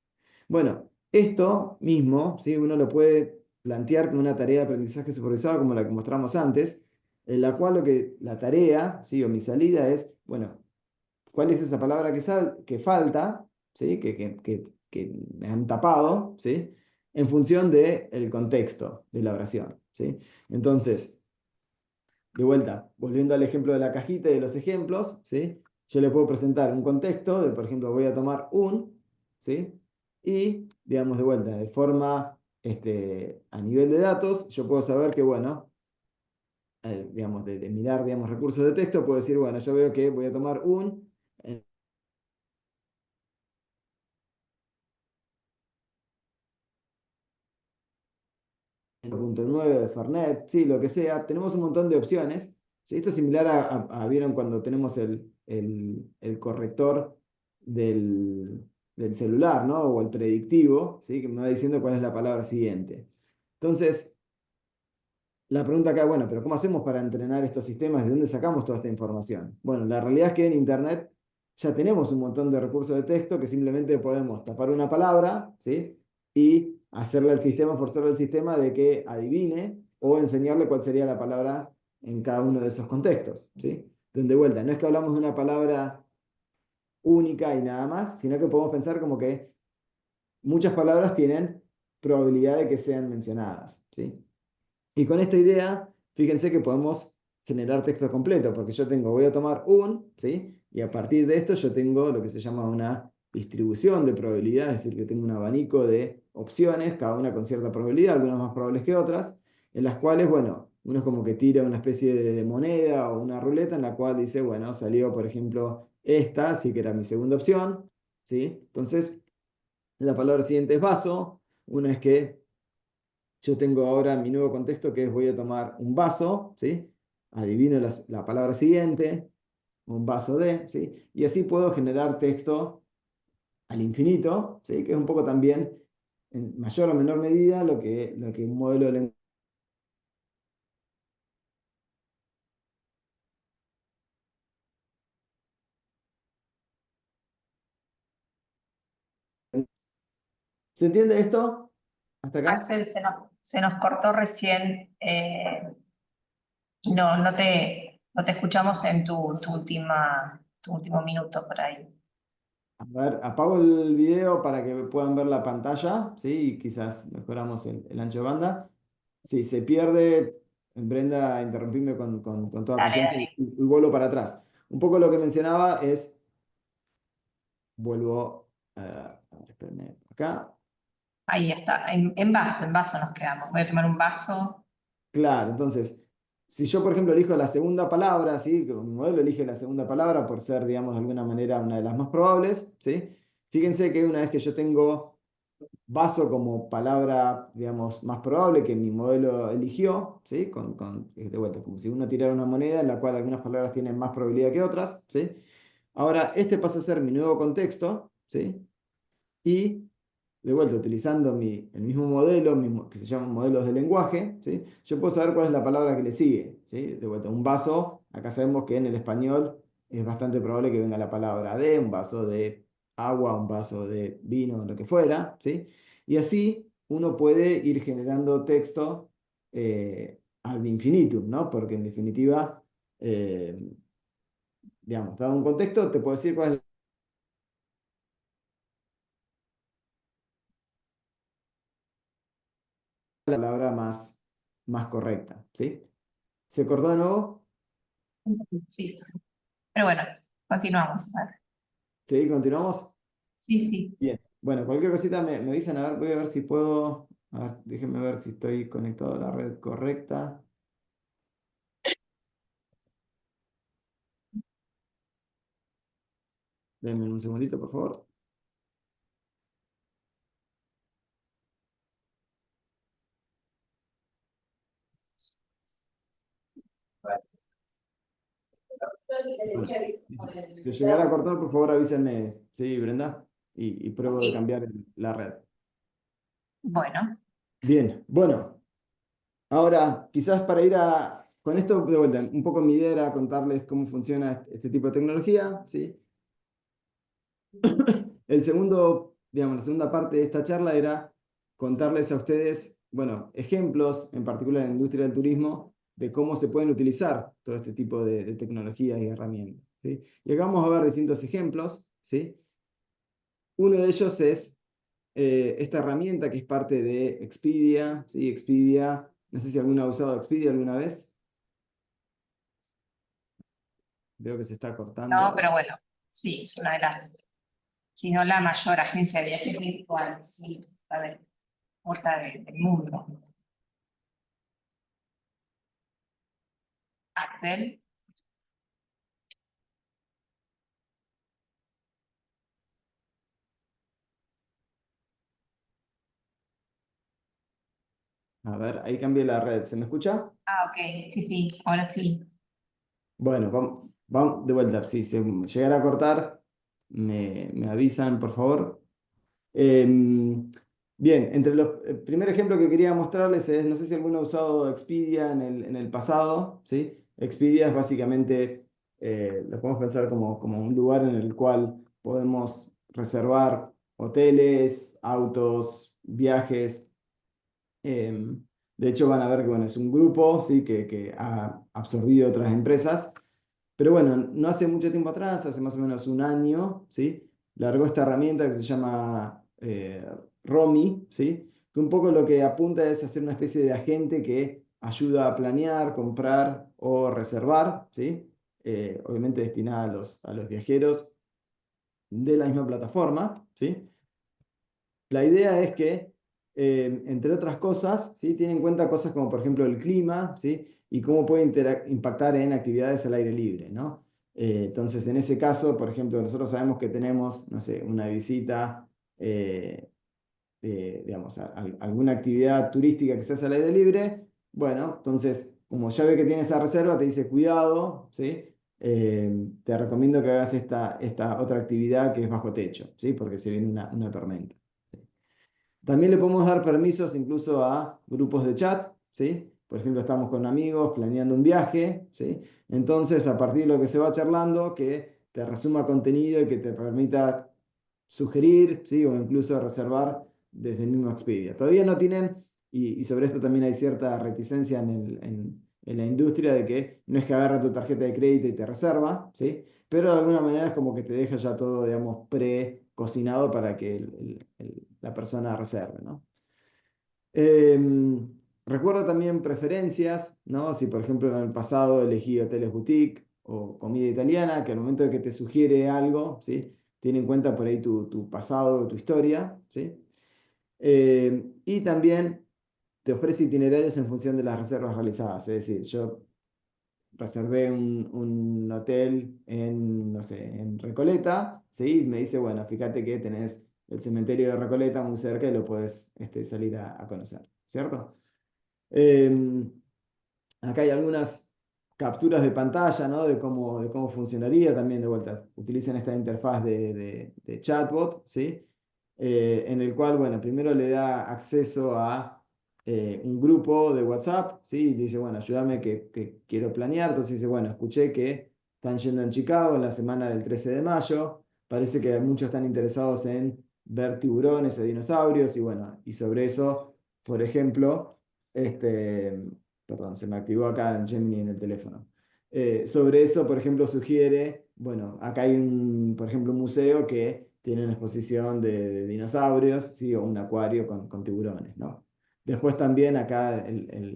Bueno, esto mismo, ¿sí? Uno lo puede plantear como una tarea de aprendizaje supervisado como la que mostramos antes, en la cual la tarea, ¿sí? O mi salida es, bueno, ¿cuál es esa palabra que falta? ¿Sí? Que me han tapado, ¿sí? En función del contexto de la oración, ¿sí? Entonces, de vuelta, volviendo al ejemplo de la cajita y de los ejemplos, ¿sí? Yo le puedo presentar un contexto de, por ejemplo, voy a tomar ¿sí? Y, digamos, de vuelta, de forma, a nivel de datos, yo puedo saber que, bueno, digamos, de mirar, digamos, recursos de texto, puedo decir, bueno, yo veo que voy a tomar en el punto 9 de Fernet, sí, lo que sea, tenemos un montón de opciones. ¿Sí? Esto es similar ¿vieron cuando tenemos el corrector del celular, ¿no? O el predictivo, ¿sí? Que me va diciendo cuál es la palabra siguiente. Entonces, la pregunta acá, bueno, pero ¿cómo hacemos para entrenar estos sistemas? ¿De dónde sacamos toda esta información? Bueno, la realidad es que en Internet ya tenemos un montón de recursos de texto que simplemente podemos tapar una palabra, ¿sí? Y hacerle al sistema, forzarle al sistema de que adivine o enseñarle cuál sería la palabra en cada uno de esos contextos, ¿sí? Donde vuelta, no es que hablamos de una palabra única y nada más, sino que podemos pensar como que muchas palabras tienen probabilidad de que sean mencionadas, ¿sí? Y con esta idea, fíjense que podemos generar texto completo, porque voy a tomar ¿sí? Y a partir de esto yo tengo lo que se llama una distribución de probabilidad, es decir, que tengo un abanico de opciones, cada una con cierta probabilidad, algunas más probables que otras, en las cuales, bueno, uno es como que tira una especie de moneda o una ruleta en la cual dice, bueno, salió, por ejemplo, esta, sí que era mi segunda opción, ¿sí? Entonces, la palabra siguiente es vaso, una es que yo tengo ahora mi nuevo contexto que es voy a tomar un vaso, ¿sí? Adivino la palabra siguiente, un vaso de, ¿sí? Y así puedo generar texto al infinito, ¿sí? Que es un poco también, en mayor o menor medida, lo que un modelo de lenguaje. ¿Se entiende esto? ¿Hasta acá? Axel, se nos cortó recién y no te escuchamos en tu último minuto por ahí. A ver, apago el video para que puedan ver la pantalla, ¿sí? Y quizás mejoramos el ancho de banda. Si se pierde, Brenda, interrumpirme con toda Dale, confianza dale. y vuelvo para atrás. Un poco lo que mencionaba es, vuelvo, a ver, espérenme, acá. Ahí está, en vaso nos quedamos. Voy a tomar un vaso. Claro, entonces, si yo, por ejemplo, elijo la segunda palabra, ¿sí? Que mi modelo elige la segunda palabra por ser, digamos, de alguna manera una de las más probables, ¿sí? Fíjense que una vez que yo tengo vaso como palabra, digamos, más probable que mi modelo eligió, ¿sí? De vuelta, como si uno tirara una moneda en la cual algunas palabras tienen más probabilidad que otras, ¿sí? Ahora, este pasa a ser mi nuevo contexto, ¿sí? Y, de vuelta, utilizando el mismo modelo, que se llama modelos de lenguaje, ¿sí? Yo puedo saber cuál es la palabra que le sigue, ¿sí? De vuelta, un vaso, acá sabemos que en el español es bastante probable que venga la palabra de, un vaso de agua, un vaso de vino, lo que fuera, ¿sí? Y así uno puede ir generando texto ad infinitum, ¿no? Porque en definitiva, eh, digamos, dado un contexto, te puedo decir cuál es la palabra más correcta, ¿sí? ¿Se cortó de nuevo? Sí, pero bueno, continuamos. A ver. ¿Sí? ¿Continuamos? Sí, sí. Bien. Bueno, cualquier cosita me avisan, a ver, voy a ver si puedo, a ver, déjenme ver si estoy conectado a la red correcta. Denme un segundito, por favor. Bueno, si te llegara a cortar, por favor avísenme, sí, Brenda, y pruebo de Sí. cambiar la red. Bueno, Bien, bueno, ahora quizás para ir con esto de vuelta, un poco mi idea era contarles cómo funciona este tipo de tecnología, ¿sí? El segundo, digamos, la segunda parte de esta charla era contarles a ustedes, bueno, ejemplos, en particular en la industria del turismo, de cómo se pueden utilizar todo este tipo de tecnologías y herramientas, ¿sí? Y acá vamos a ver distintos ejemplos, ¿sí? Uno de ellos es esta herramienta que es parte de Expedia, ¿sí? Expedia, no sé si alguno ha usado Expedia alguna vez. Veo que se está no, cortando. pero bueno, sí, es una de las, si no la mayor agencia de viajes virtual, sí, a ver, puerta del mundo. Axel, A ver, ahí cambié la red. ¿Se me escucha? ok, sí, sí, ahora sí. Bueno, vamos de vuelta. Si se llegara a cortar, me avisan, por favor. Bien, el primer ejemplo que quería mostrarles es, no sé si alguno ha usado Expedia en el pasado, ¿sí? Expedia es básicamente, lo podemos pensar como un lugar en el cual podemos reservar hoteles, autos, viajes. De hecho, van a ver que bueno, es un grupo, ¿sí? que ha absorbido otras empresas. Pero bueno, no hace mucho tiempo atrás, hace más o menos un año, ¿sí? Largó esta herramienta que se llama Romi, ¿sí? Que un poco lo que apunta es hacer una especie de agente que ayuda a planear, comprar o reservar, ¿sí? Obviamente destinada a los viajeros de la misma plataforma, ¿sí? La idea es que, entre otras cosas, ¿sí? Tiene en cuenta cosas como, por ejemplo, el clima, ¿sí? Y cómo puede impactar en actividades al aire libre, ¿no? Entonces, en ese caso, por ejemplo, nosotros sabemos que tenemos, no sé, una visita, digamos, alguna actividad turística que se hace al aire libre. Bueno, entonces, como ya ve que tiene esa reserva, te dice, cuidado, ¿sí? Te recomiendo que hagas esta otra actividad que es bajo techo, ¿sí? Porque se viene una tormenta. También le podemos dar permisos incluso a grupos de chat, ¿sí? Por ejemplo, estamos con amigos planeando un viaje, ¿sí? Entonces, a partir de lo que se va charlando, que te resuma contenido y que te permita sugerir, ¿sí? O incluso reservar desde el mismo Expedia. Todavía no tienen, y sobre esto también hay cierta reticencia en la industria de que no es que agarra tu tarjeta de crédito y te reserva, ¿sí? Pero de alguna manera es como que te deja ya todo, digamos, pre-cocinado para que la persona reserve, ¿no? Recuerda también preferencias, ¿no? Si por ejemplo en el pasado elegí hoteles boutique o comida italiana, que al momento de que te sugiere algo, ¿sí? Tiene en cuenta por ahí tu pasado, tu historia, ¿sí? Y también te ofrece itinerarios en función de las reservas realizadas, es decir, yo reservé un hotel en, no sé, en Recoleta, ¿sí? Me dice, bueno, fíjate que tenés el cementerio de Recoleta muy cerca y lo puedes salir a conocer, ¿cierto? Em, Acá hay algunas capturas de pantalla, ¿no? De cómo funcionaría también de vuelta. Utilizan esta interfaz de chatbot, ¿sí? En el cual, bueno, primero le da acceso a un grupo de WhatsApp, ¿sí? Y dice, bueno, ayúdame que quiero planear. Entonces dice, bueno, escuché que están yendo en Chicago en la semana del 13 de mayo. Parece que muchos están interesados en ver tiburones o dinosaurios. Y bueno, y sobre eso, por ejemplo, perdón, se me activó acá en Gemini en el teléfono. Sobre eso, por ejemplo, sugiere, bueno, acá hay por ejemplo, un museo que tiene una exposición de dinosaurios, ¿sí? O un acuario con tiburones, ¿no? Después también acá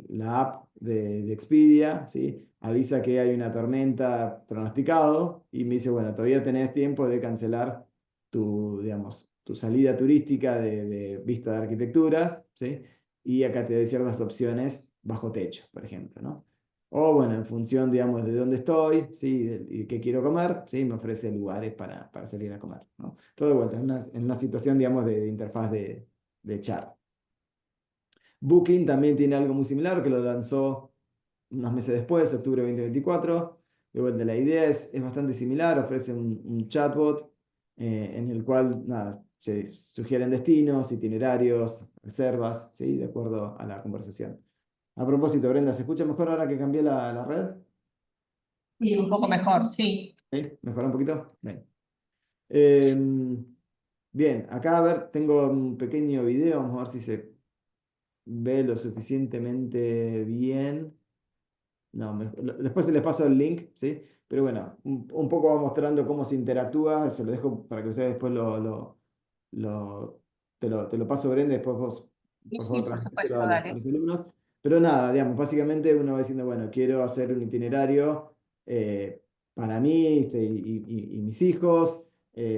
la app de Expedia, ¿sí? Avisa que hay una tormenta pronosticado y me dice, bueno, todavía tenés tiempo de cancelar digamos, tu salida turística de vista de arquitecturas, ¿sí? Y acá te doy ciertas opciones bajo techo, por ejemplo, ¿no? O bueno, en función, digamos, de dónde estoy, ¿sí? Y qué quiero comer, ¿sí? Me ofrece lugares para salir a comer, ¿no? Todo de vuelta, en una situación, digamos, de interfaz de chat. Booking también tiene algo muy similar, que lo lanzó unos meses después, octubre de 2024. De vuelta, la idea es bastante similar, ofrece un chatbot en el cual, nada, se sugieren destinos, itinerarios, reservas, ¿sí? De acuerdo a la conversación. A propósito, Brenda, ¿se escucha mejor ahora que cambié la red? Sí, un poco mejor, sí. ¿Sí? ¿Mejoró un poquito? Bien. Em, Bien, acá a ver, tengo un pequeño video, vamos a ver si se ve lo suficientemente bien. No, después se les paso el link, ¿sí? Pero bueno, un poco va mostrando cómo se interactúa, se lo dejo para que ustedes después lo- te lo paso, Brenda, después vos, Sí, por sí, favor, por transmitítelo supuesto, a dale. los alumnos. Pero nada, digamos, básicamente uno va diciendo, bueno, quiero hacer un itinerario para mí y mis hijos.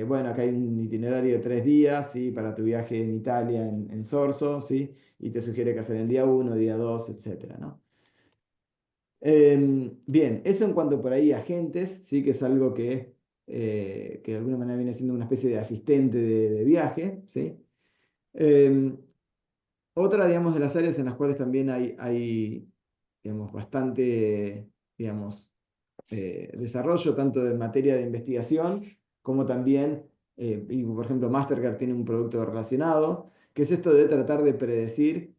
Bueno, acá hay un itinerario de 3 días, ¿sí? Para tu viaje en Italia, en Sorso, ¿sí? Y te sugiere que hacer el día 1, día 2, etcétera, ¿no? Bien, eso en cuanto por ahí a agentes, sí que es algo que de alguna manera viene siendo una especie de asistente de viaje, ¿sí? Em, Otra, digamos, de las áreas en las cuales también hay digamos, bastante, digamos, desarrollo, tanto en materia de investigación, como también, y por ejemplo, Mastercard tiene un producto relacionado, que es esto de tratar de predecir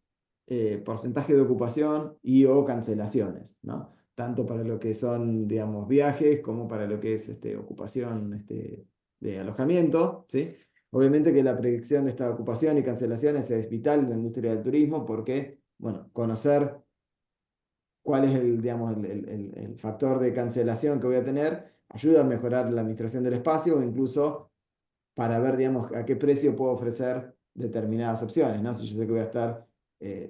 porcentaje de ocupación y o cancelaciones, ¿no? Tanto para lo que son, digamos, viajes, como para lo que es ocupación de alojamiento, ¿sí? Obviamente que la predicción de esta ocupación y cancelaciones es vital en la industria del turismo porque, bueno, conocer cuál es digamos, el factor de cancelación que voy a tener, ayuda a mejorar la administración del espacio o incluso para ver, digamos, a qué precio puedo ofrecer determinadas opciones, ¿no? Si yo sé que voy a estar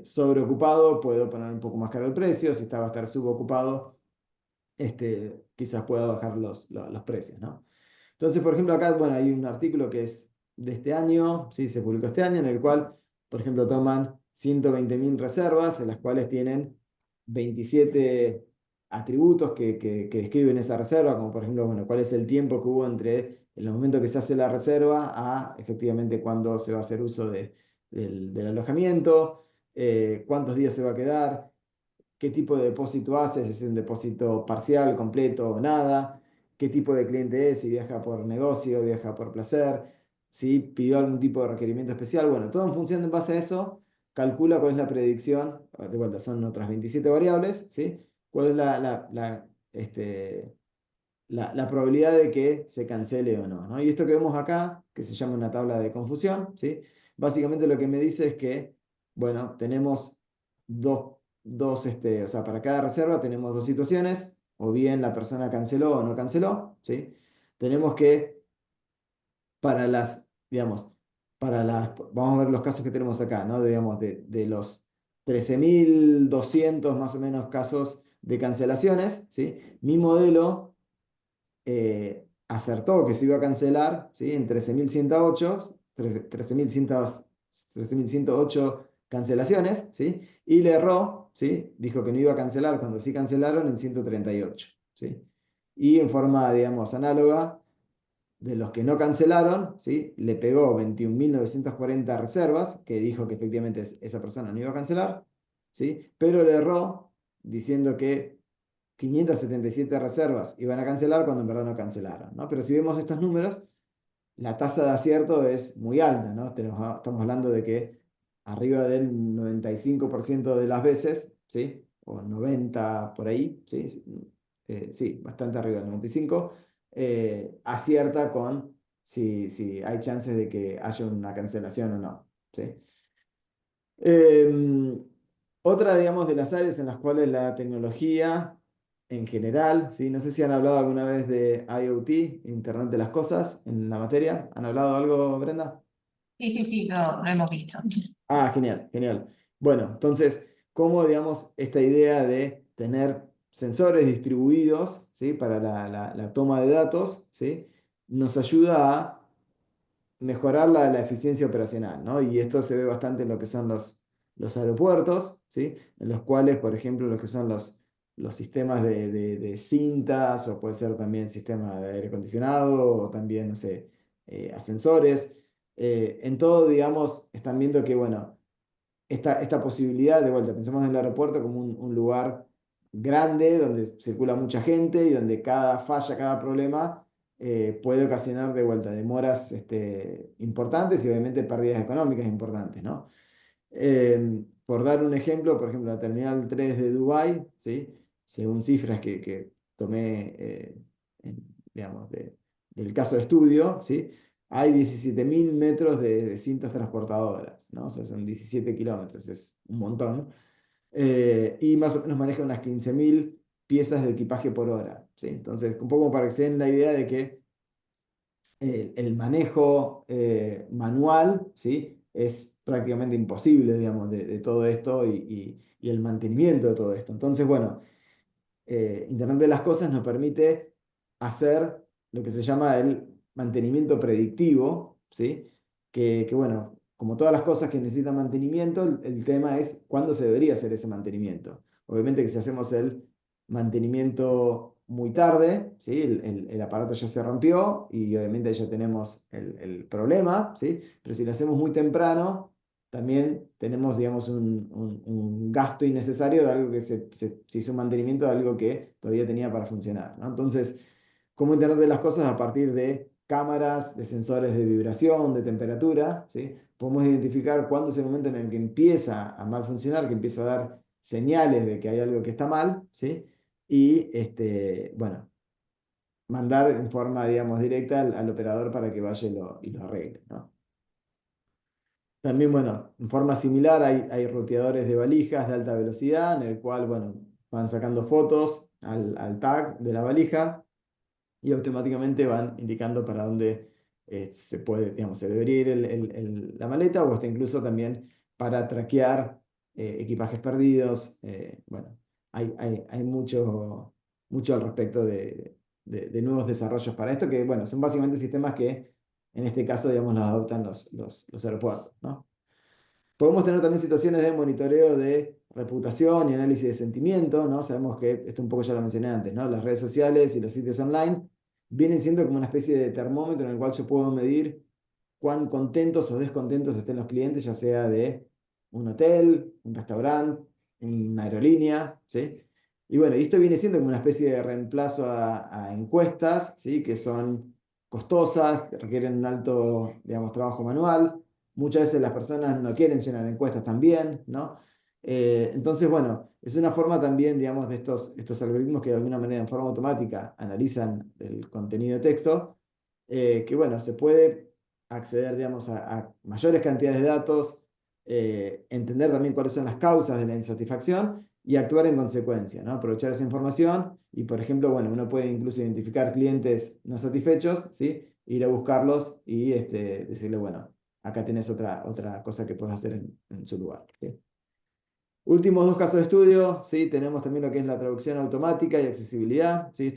sobreocupado, puedo poner un poco más caro el precio, si va a estar subocupado, quizás pueda bajar los precios, ¿no? Entonces, por ejemplo, acá, bueno, hay un artículo que es de este año, sí, se publicó este año, en el cual, por ejemplo, toman 120.000 reservas, en las cuales tienen 27 atributos que describen esa reserva, como por ejemplo, bueno, cuál es el tiempo que hubo entre el momento que se hace la reserva a efectivamente cuándo se va a hacer uso del alojamiento, cuántos días se va a quedar, qué tipo de depósito haces, es un depósito parcial, completo o nada, qué tipo de cliente es, si viaja por negocio, viaja por placer, si pidió algún tipo de requerimiento especial. Bueno, todo en función en base a eso, calcula cuál es la predicción, de vuelta son otras 27 variables, ¿sí? Cuál es la probabilidad de que se cancele o no, ¿no? Y esto que vemos acá, que se llama una tabla de confusión, ¿sí? Básicamente lo que me dice es que, bueno, tenemos o sea, para cada reserva tenemos dos situaciones, o bien la persona canceló o no canceló, ¿sí? Tenemos que, digamos, vamos a ver los casos que tenemos acá, ¿no? Digamos, de los 13.200 más o menos casos de cancelaciones, ¿sí? Mi modelo acertó que se iba a cancelar, ¿sí? En 13.108 cancelaciones, ¿sí? Y le erró, ¿sí? Dijo que no iba a cancelar cuando sí cancelaron en 138, ¿sí? Y en forma, digamos, análoga, de los que no cancelaron, ¿sí? Le pegó 21.940 reservas, que dijo que efectivamente esa persona no iba a cancelar, ¿sí? Pero le erró diciendo que 577 reservas iban a cancelar cuando en verdad no cancelaron, ¿no? Pero si vemos estos números, la tasa de acierto es muy alta, ¿no? Estamos hablando de que arriba del 95% de las veces, ¿sí? O 90 por ahí, ¿sí? Sí, bastante arriba del 95, acierta con si hay chances de que haya una cancelación o no, ¿sí? Otra, digamos, de las áreas en las cuales la tecnología en general, ¿sí? No sé si han hablado alguna vez de IoT, Internet de las Cosas, en la materia. ¿Han hablado algo, Brenda? Sí, sí, sí, lo hemos visto. Ah, genial, genial. Bueno, entonces, ¿cómo, digamos, esta idea de tener sensores distribuidos, ¿sí? Para la toma de datos, ¿sí? Nos ayuda a mejorar la eficiencia operacional, ¿no? Y esto se ve bastante en lo que son los aeropuertos, ¿sí? En los cuales, por ejemplo, lo que son los sistemas de cintas, o puede ser también sistema de aire acondicionado, o también, no sé, ascensores. En todo, digamos, están viendo que, bueno, esta posibilidad, de vuelta, pensemos en el aeropuerto como un lugar grande donde circula mucha gente y donde cada falla, cada problema puede ocasionar de vuelta demoras importantes y obviamente pérdidas económicas importantes, ¿no? Por dar un ejemplo, por ejemplo, la Terminal 3 de Dubái, ¿sí? Según cifras que tomé, digamos, del caso de estudio, ¿sí? Hay 17.000 metros de cintas transportadoras, ¿no? O sea, son 17 kilómetros, es un montón. Y más o menos maneja unas 15.000 piezas de equipaje por hora, ¿sí? Entonces, un poco para que se den la idea de que el manejo manual, ¿sí? Es prácticamente imposible, digamos, de todo esto y el mantenimiento de todo esto. Entonces, bueno, Internet de las Cosas nos permite hacer lo que se llama el mantenimiento predictivo, ¿sí? Bueno, como todas las cosas que necesitan mantenimiento, el tema es cuándo se debería hacer ese mantenimiento. Obviamente que si hacemos el mantenimiento muy tarde, ¿sí? El aparato ya se rompió y obviamente ahí ya tenemos el problema, ¿sí? Pero si lo hacemos muy temprano, también tenemos, digamos, un gasto innecesario de algo que se hizo un mantenimiento de algo que todavía tenía para funcionar, ¿no? Entonces, ¿cómo Internet de las Cosas? A partir de cámaras, de sensores de vibración, de temperatura, ¿sí? Podemos identificar cuándo es el momento en el que empieza a mal funcionar, que empieza a dar señales de que hay algo que está mal, ¿sí? Y, bueno, mandar en forma, digamos, directa al operador para que vaya y lo arregle, ¿no? También, bueno, en forma similar hay ruteadores de valijas de alta velocidad en el cual, bueno, van sacando fotos al tag de la valija y automáticamente van indicando para dónde se puede, digamos, se debería ir la maleta o hasta incluso también para traquear equipajes perdidos. Bueno, hay mucho al respecto de nuevos desarrollos para esto que, bueno, son básicamente sistemas que en este caso, digamos, los adoptan los aeropuertos, ¿no? Podemos tener también situaciones de monitoreo de reputación y análisis de sentimiento, ¿no? Sabemos que esto un poco ya lo mencioné antes, ¿no? Las redes sociales y los sitios online vienen siendo como una especie de termómetro en el cual yo puedo medir cuán contentos o descontentos estén los clientes, ya sea de un hotel, un restaurante, una aerolínea, ¿sí? Y bueno, y esto viene siendo como una especie de reemplazo a encuestas, ¿sí? Que son costosas, que requieren un alto, digamos, trabajo manual. Muchas veces las personas no quieren llenar encuestas también, ¿no? Entonces, bueno, es una forma también, digamos, de estos algoritmos que de alguna manera en forma automática analizan el contenido de texto, que, bueno, se puede acceder, digamos, a mayores cantidades de datos, entender también cuáles son las causas de la insatisfacción y actuar en consecuencia, ¿no? Aprovechar esa información y, por ejemplo, bueno, uno puede incluso identificar clientes no satisfechos, ¿sí? Ir a buscarlos y decirle, bueno, acá tenés otra cosa que puedes hacer en su lugar, ¿sí? Últimos dos casos de estudio, ¿sí? Tenemos también lo que es la traducción automática y accesibilidad, ¿sí?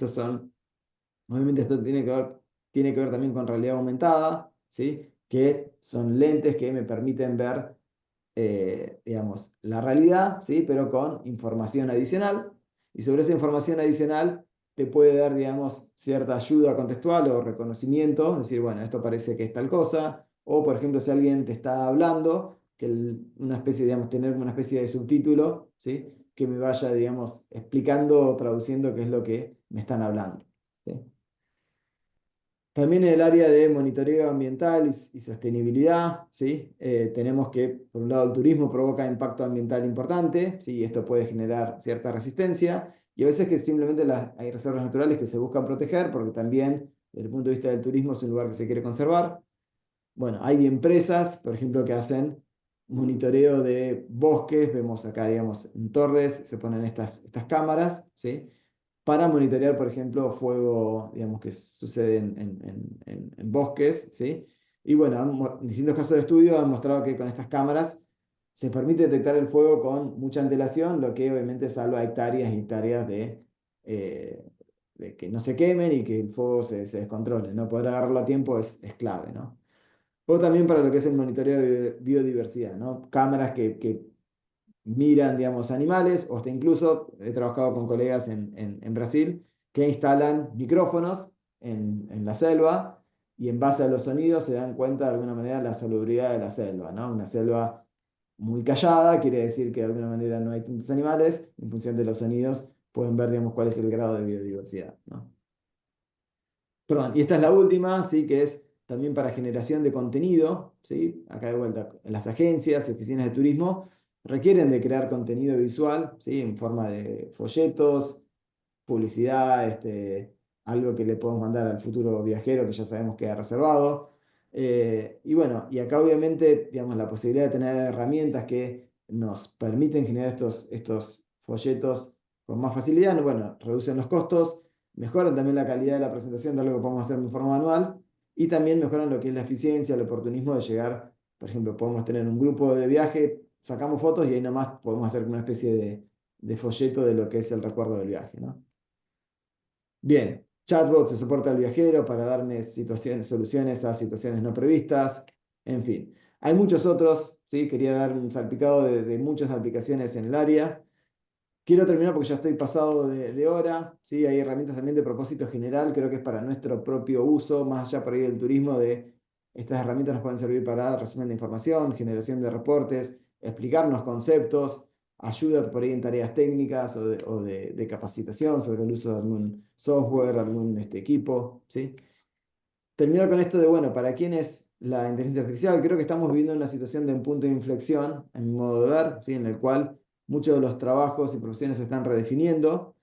Obviamente esto tiene que ver también con realidad aumentada, ¿sí? Que son lentes que me permiten ver, digamos, la realidad, ¿sí? Pero con información adicional. Y sobre esa información adicional, te puede dar, digamos, cierta ayuda contextual o reconocimiento, decir, bueno, esto parece que es tal cosa, o por ejemplo, si alguien te está hablando, que una especie, digamos, tener una especie de subtítulo, ¿sí? Que me vaya, digamos, explicando o traduciendo qué es lo que me están hablando, ¿sí? También en el área de monitoreo ambiental y sostenibilidad, ¿sí? Tenemos que, por un lado, el turismo provoca impacto ambiental importante, ¿sí? Esto puede generar cierta resistencia, y a veces que simplemente hay reservas naturales que se buscan proteger, porque también, desde el punto de vista del turismo, es un lugar que se quiere conservar. Bueno, hay empresas, por ejemplo, que hacen monitoreo de bosques, vemos acá, digamos, en Torres, se ponen estas cámaras, ¿sí? Para monitorear, por ejemplo, fuego, digamos, que sucede en bosques, ¿sí? Y bueno, distintos casos de estudio han mostrado que con estas cámaras se permite detectar el fuego con mucha antelación, lo que obviamente salva hectáreas y hectáreas eh, de que no se quemen y que el fuego se descontrole, ¿no? Poder agarrarlo a tiempo es clave, ¿no? O también para lo que es el monitoreo de biodiversidad, ¿no? Cámaras que miran, digamos, animales, o hasta incluso he trabajado con colegas en Brasil que instalan micrófonos en la selva y en base a los sonidos se dan cuenta de alguna manera la salubridad de la selva, ¿no? Una selva muy callada quiere decir que de alguna manera no hay tantos animales, en función de los sonidos pueden ver, digamos, cuál es el grado de biodiversidad, ¿no? Perdón, y esta es la última, ¿sí? Que es también para generación de contenido, ¿sí? Acá de vuelta, las agencias y oficinas de turismo requieren de crear contenido visual, ¿sí? En forma de folletos, publicidad, algo que le podemos mandar al futuro viajero que ya sabemos que ha reservado. Y bueno, y acá obviamente, digamos, la posibilidad de tener herramientas que nos permiten generar estos folletos con más facilidad, bueno, reducen los costos, mejoran también la calidad de la presentación de algo que podemos hacer de forma manual y también mejoran lo que es la eficiencia, el oportunismo de llegar, por ejemplo, podemos tener un grupo de viaje, sacamos fotos y ahí nomás podemos hacer una especie de folleto de lo que es el recuerdo del viaje, ¿no? Bien, chatbot se soporta al viajero para darme soluciones a situaciones no previstas, en fin. Hay muchos otros, ¿sí? Quería dar un salpicado de muchas aplicaciones en el área. Quiero terminar porque ya estoy pasado de hora, ¿sí? Hay herramientas también de propósito general, creo que es para nuestro propio uso, más allá por ahí del turismo, de estas herramientas nos pueden servir para resumen de información, generación de reportes, explicarnos conceptos, ayuda por ahí en tareas técnicas o de capacitación sobre el uso de algún software, algún equipo, ¿sí? Terminar con esto de, bueno, ¿para quién es la inteligencia artificial? Creo que estamos viviendo una situación de un punto de inflexión, en mi modo de ver, ¿sí? En el cual muchos de los trabajos y profesiones se están redefiniendo.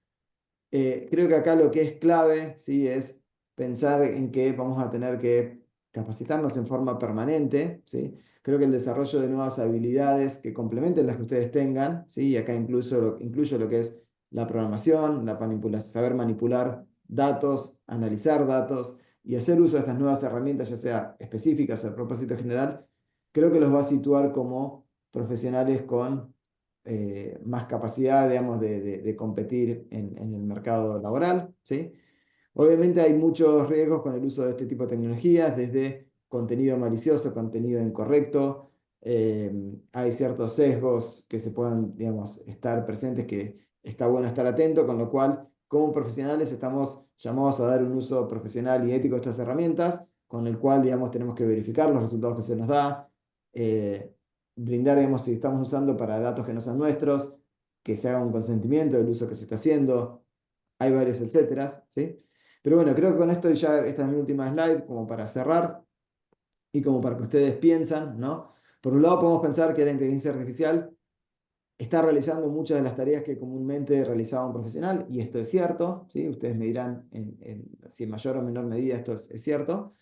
Creo que acá lo que es clave, ¿sí? Es pensar en que vamos a tener que capacitarnos en forma permanente, ¿sí? Creo que el desarrollo de nuevas habilidades que complementen las que ustedes tengan, ¿sí? Y acá incluyo lo que es la programación, saber manipular datos, analizar datos y hacer uso de estas nuevas herramientas, ya sea específicas o de propósito general, creo que los va a situar como profesionales con más capacidad, digamos, de competir en el mercado laboral, ¿sí? Obviamente hay muchos riesgos con el uso de este tipo de tecnologías, desde contenido malicioso, contenido incorrecto, hay ciertos sesgos que se puedan, digamos, estar presentes que está bueno estar atento, con lo cual, como profesionales estamos llamados a dar un uso profesional y ético de estas herramientas, con el cual, digamos, tenemos que verificar los resultados que se nos da, eh, brindar, digamos, si estamos usando para datos que no son nuestros, que se haga un consentimiento del uso que se está haciendo, hay varios etcéteras, ¿sí? Pero bueno, creo que con esto ya, esta es mi última slide, como para cerrar y como para que ustedes piensan, ¿no? Por un lado podemos pensar que la inteligencia artificial está realizando muchas de las tareas que comúnmente realizaba un profesional, y esto es cierto, ¿sí? Ustedes me dirán si en mayor o menor medida esto es cierto.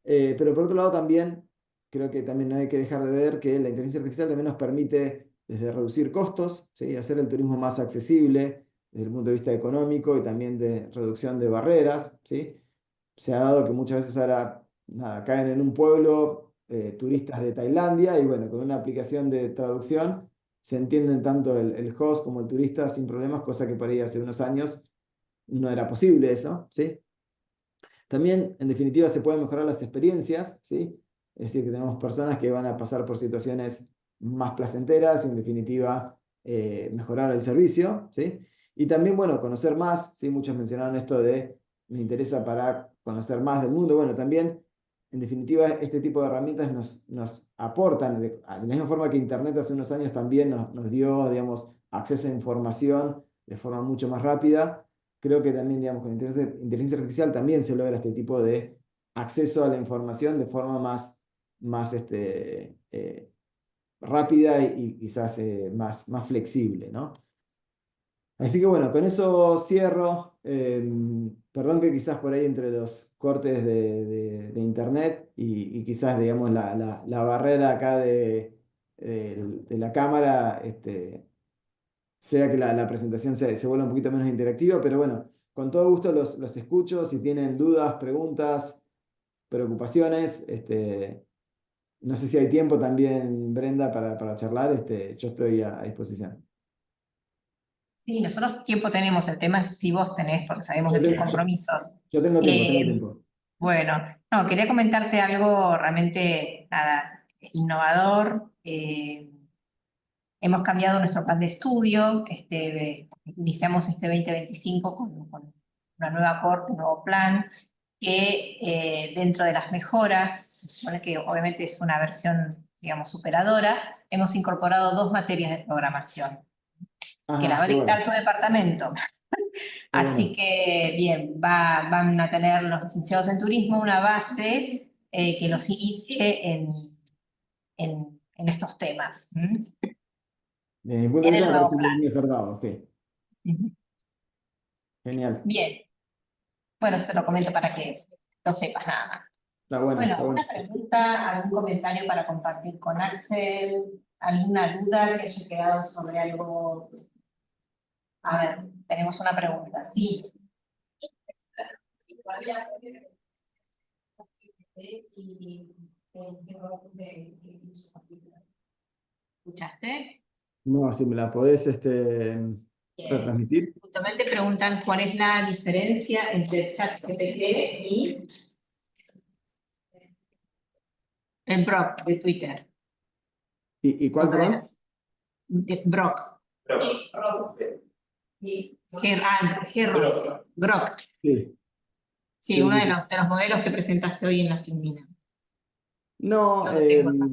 Pero por otro lado también, creo que también no hay que dejar de ver que la inteligencia artificial también nos permite desde reducir costos, ¿sí? Hacer el turismo más accesible desde el punto de vista económico y también de reducción de barreras, ¿sí? Se ha dado que muchas veces ahora nada, caen en un pueblo turistas de Tailandia y bueno, con una aplicación de traducción se entienden tanto el host como el turista sin problemas, cosa que por ahí hace unos años no era posible eso, ¿sí? También, en definitiva, se pueden mejorar las experiencias, ¿sí? Es decir, que tenemos personas que van a pasar por situaciones más placenteras y, en definitiva, mejorar el servicio, ¿sí? Y también, bueno, conocer más, ¿sí? Muchos mencionaron esto de, me interesa para conocer más del mundo. Bueno, también, en definitiva, este tipo de herramientas nos aportan, de la misma forma que Internet hace unos años también nos dio, digamos, acceso a información de forma mucho más rápida. Creo que también, digamos, con inteligencia artificial también se logra este tipo de acceso a la información de forma más rápida y quizás más flexible, ¿no? Así que bueno, con eso cierro. Perdón que quizás por ahí entre los cortes de internet y quizás, digamos, la barrera acá de la cámara sea que la presentación se vuelva un poquito menos interactiva, pero bueno, con todo gusto los escucho. Si tienen dudas, preguntas, preocupaciones, no sé si hay tiempo también, Brenda, para charlar, yo estoy a disposición. Sí, nosotros tiempo tenemos, el tema es si vos tenés, porque sabemos Yo de tus tengo, compromisos. yo tengo tiempo, tengo Eh, tiempo. bueno, no, quería comentarte algo realmente, nada, innovador. Hemos cambiado nuestro plan de estudio, iniciamos este 2025 con una nueva corte, un nuevo plan, que dentro de las mejoras, se supone que obviamente es una versión, digamos, superadora, hemos incorporado 2 materias de programación, que las va Ajá, a qué bueno, dictar tu departamento. qué Así bueno. que, bien, van a tener los licenciados en turismo una base que los inicie en estos temas. Desde mi punto de En vista el me nuevo parece muy plan. acertado, sí. Ujú. Genial. Bien, bueno, eso te lo comento para que lo sepas nada más. Está bueno, Bueno, está bueno. ¿alguna pregunta, algún comentario para compartir con Axel? ¿Alguna duda que haya quedado sobre algo? A ver, tenemos una pregunta. Sí. ¿Escuchaste? No, si me la podés Bien. retransmitir. Justamente preguntan cuál es la diferencia entre ChatGPT y el Brock de Twitter. ¿Y cuál, Otra de perdón? las. De Brock. Grok. Sí, Sí, sí, uno sí, de sí. los modelos que presentaste hoy en la Argentina. No, Lo tengo acá.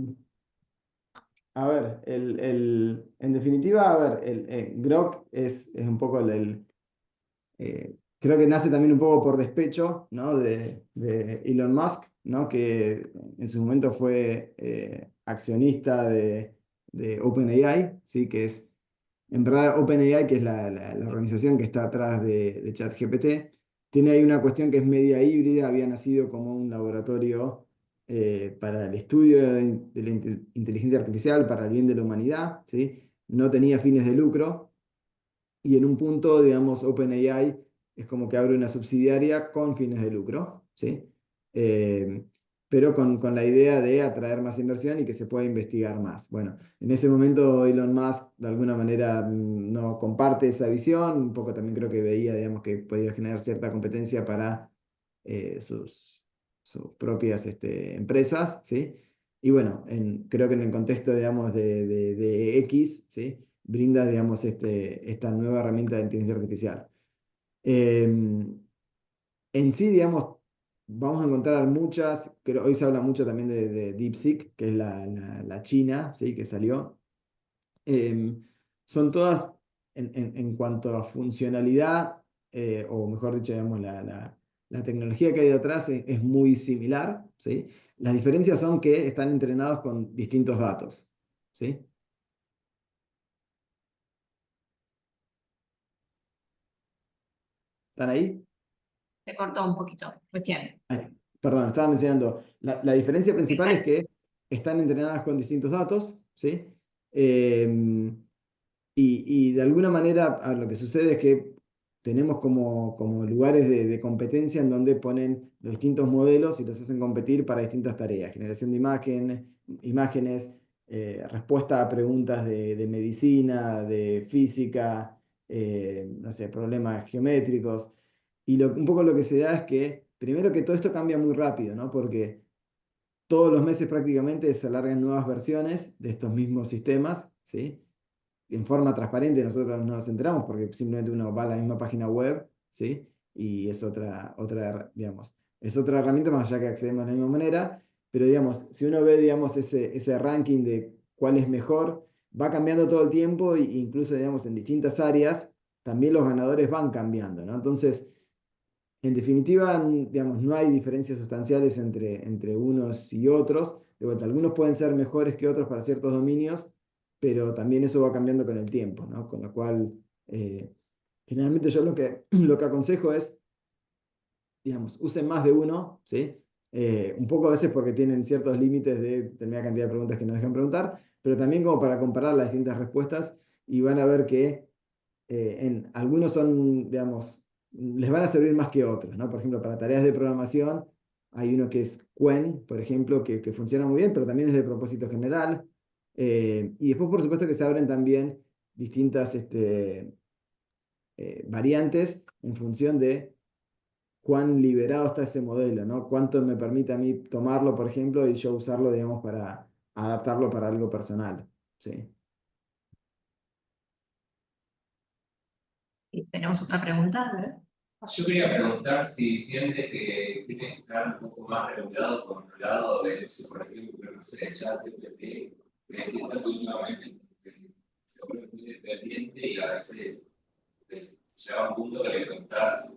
a ver, en definitiva, a ver, Grok es un poco creo que nace también un poco por despecho, ¿no? de Elon Musk, ¿no? Que en su momento fue accionista de OpenAI, ¿sí? Que es, en verdad, OpenAI, que es la organización que está atrás de ChatGPT, tiene ahí una cuestión que es media híbrida, había nacido como un laboratorio para el estudio de la inteligencia artificial, para el bien de la humanidad, ¿sí? No tenía fines de lucro, y en un punto, digamos, OpenAI es como que abre una subsidiaria con fines de lucro, ¿sí? Eh, pero con la idea de atraer más inversión y que se pueda investigar más. Bueno, en ese momento Elon Musk de alguna manera no comparte esa visión, un poco también creo que veía, digamos, que podía generar cierta competencia para sus propias empresas, ¿sí? Y bueno, creo que en el contexto, digamos, de X, ¿sí? Brinda, digamos, esta nueva herramienta de inteligencia artificial. En sí, digamos, vamos a encontrar muchas, pero hoy se habla mucho también de DeepSeek, que es la china, ¿sí? Que salió. Son todas, en cuanto a funcionalidad, o mejor dicho, digamos, la tecnología que hay detrás es muy similar, ¿sí? Las diferencias son que están entrenados con distintos datos, ¿sí? ¿Están ahí? Se cortó un poquito, recién. Ay, perdón, estaba mencionando, la diferencia principal es que están entrenadas con distintos datos, ¿sí? Y de alguna manera lo que sucede es que tenemos como lugares de competencia en donde ponen los distintos modelos y los hacen competir para distintas tareas, generación de imágenes, respuesta a preguntas de medicina, de física, no sé, problemas geométricos. Y un poco lo que se da es que, primero que todo esto cambia muy rápido, ¿no? Porque todos los meses prácticamente se alargan nuevas versiones de estos mismos sistemas, ¿sí? en forma transparente, nosotros no nos enteramos porque simplemente uno va a la misma página web, ¿sí? Y es digamos, es otra herramienta más allá que accedemos de la misma manera, pero digamos, si uno ve, digamos, ese ranking de cuál es mejor, va cambiando todo el tiempo e incluso, digamos, en distintas áreas, también los ganadores van cambiando, ¿no? Entonces, en definitiva, digamos, no hay diferencias sustanciales entre unos y otros. De vuelta, algunos pueden ser mejores que otros para ciertos dominios, pero también eso va cambiando con el tiempo, ¿no? Con lo cual, eh, generalmente yo lo que aconsejo es, digamos, usen más de uno, ¿sí? Un poco a veces porque tienen ciertos límites de determinada cantidad de preguntas que nos dejan preguntar, pero también como para comparar las distintas respuestas y van a ver que algunos son, digamos, les van a servir más que otros, ¿no? Por ejemplo, para tareas de programación hay uno que es Qwen, por ejemplo, que funciona muy bien, pero también es de propósito general. Y después, por supuesto, que se abren también distintas variantes en función de cuán liberado está ese modelo, ¿no? Cuánto me permite a mí tomarlo, por ejemplo, y yo usarlo, digamos, para adaptarlo para algo personal, ¿sí? Y tenemos otra pregunta, ¿verdad? Yo quería preguntar si siente que tiene que estar un poco más regulado, controlado del uso, por ejemplo, no sé, de ChatGPT, que siento que últimamente que se vuelve muy dependiente y a veces llega a un punto que le preguntas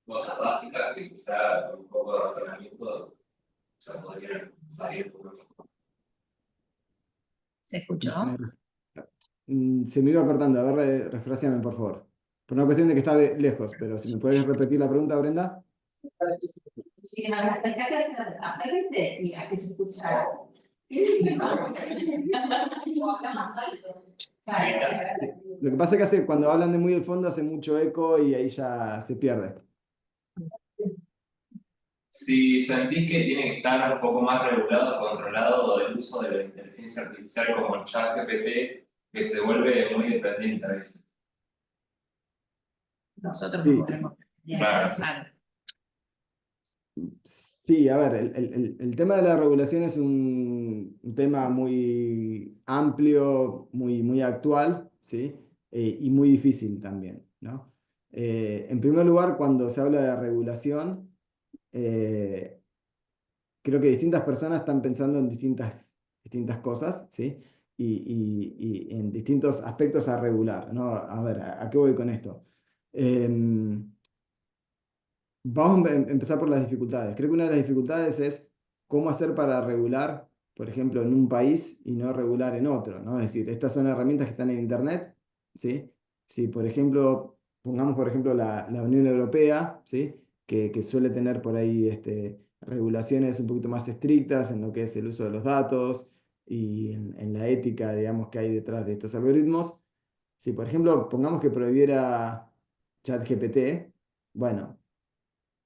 cosas básicas que quizá con un poco de razonamiento ya podrían salir por lo ¿Se escuchó? Se me iba cortando, a ver, refraseame, por favor. Por una cuestión de que está lejos, pero si me puedes repetir la pregunta, Brenda. Sí, acérquese y así se escucha. Lo que pasa es que cuando hablan de muy del fondo hace mucho eco y ahí ya se pierde. Si sentís que tiene que estar un poco más regulado, controlado del uso de la inteligencia artificial como el ChatGPT, que se vuelve muy dependiente a veces. Nosotros Sí. no podemos. Claro. Claro. Sí, a ver, el tema de la regulación es un tema muy amplio, muy actual, ¿sí? Y muy difícil también, ¿no? En primer lugar, cuando se habla de regulación, eh, creo que distintas personas están pensando en distintas cosas, ¿sí? Y en distintos aspectos a regular, ¿no? A ver, ¿a qué voy con esto? Vamos a empezar por las dificultades. Creo que una de las dificultades es cómo hacer para regular, por ejemplo, en un país y no regular en otro, ¿no? Es decir, estas son herramientas que están en Internet, ¿sí? Si, por ejemplo, pongamos, por ejemplo, la Unión Europea, ¿sí? Que suele tener por ahí regulaciones un poquito más estrictas en lo que es el uso de los datos y en la ética, digamos, que hay detrás de estos algoritmos. Si, por ejemplo, pongamos que prohibiera ChatGPT, bueno,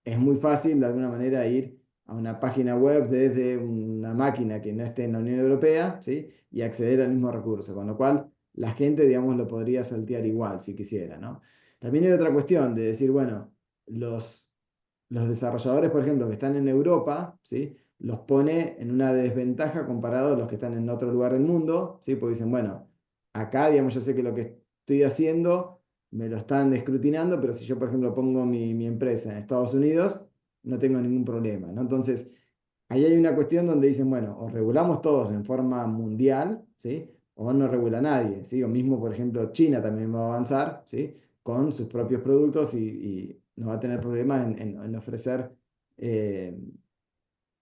es muy fácil de alguna manera ir a una página web desde una máquina que no esté en la Unión Europea, ¿sí? Y acceder al mismo recurso, con lo cual la gente, digamos, lo podría saltear igual si quisiera, ¿no? También hay otra cuestión de decir, bueno, los desarrolladores, por ejemplo, que están en Europa, ¿sí? Los pone en una desventaja comparado a los que están en otro lugar del mundo, ¿sí? Porque dicen, bueno, acá, digamos, yo sé que lo que estoy haciendo me lo están escrutinando, pero si yo, por ejemplo, pongo mi empresa en Estados Unidos, no tengo ningún problema, ¿no? Entonces, ahí hay una cuestión donde dicen, bueno, o regulamos todos en forma mundial, ¿sí? O no regula nadie, ¿sí? O mismo, por ejemplo, China también va a avanzar, ¿sí? Con sus propios productos y no va a tener problemas en ofrecer, eh,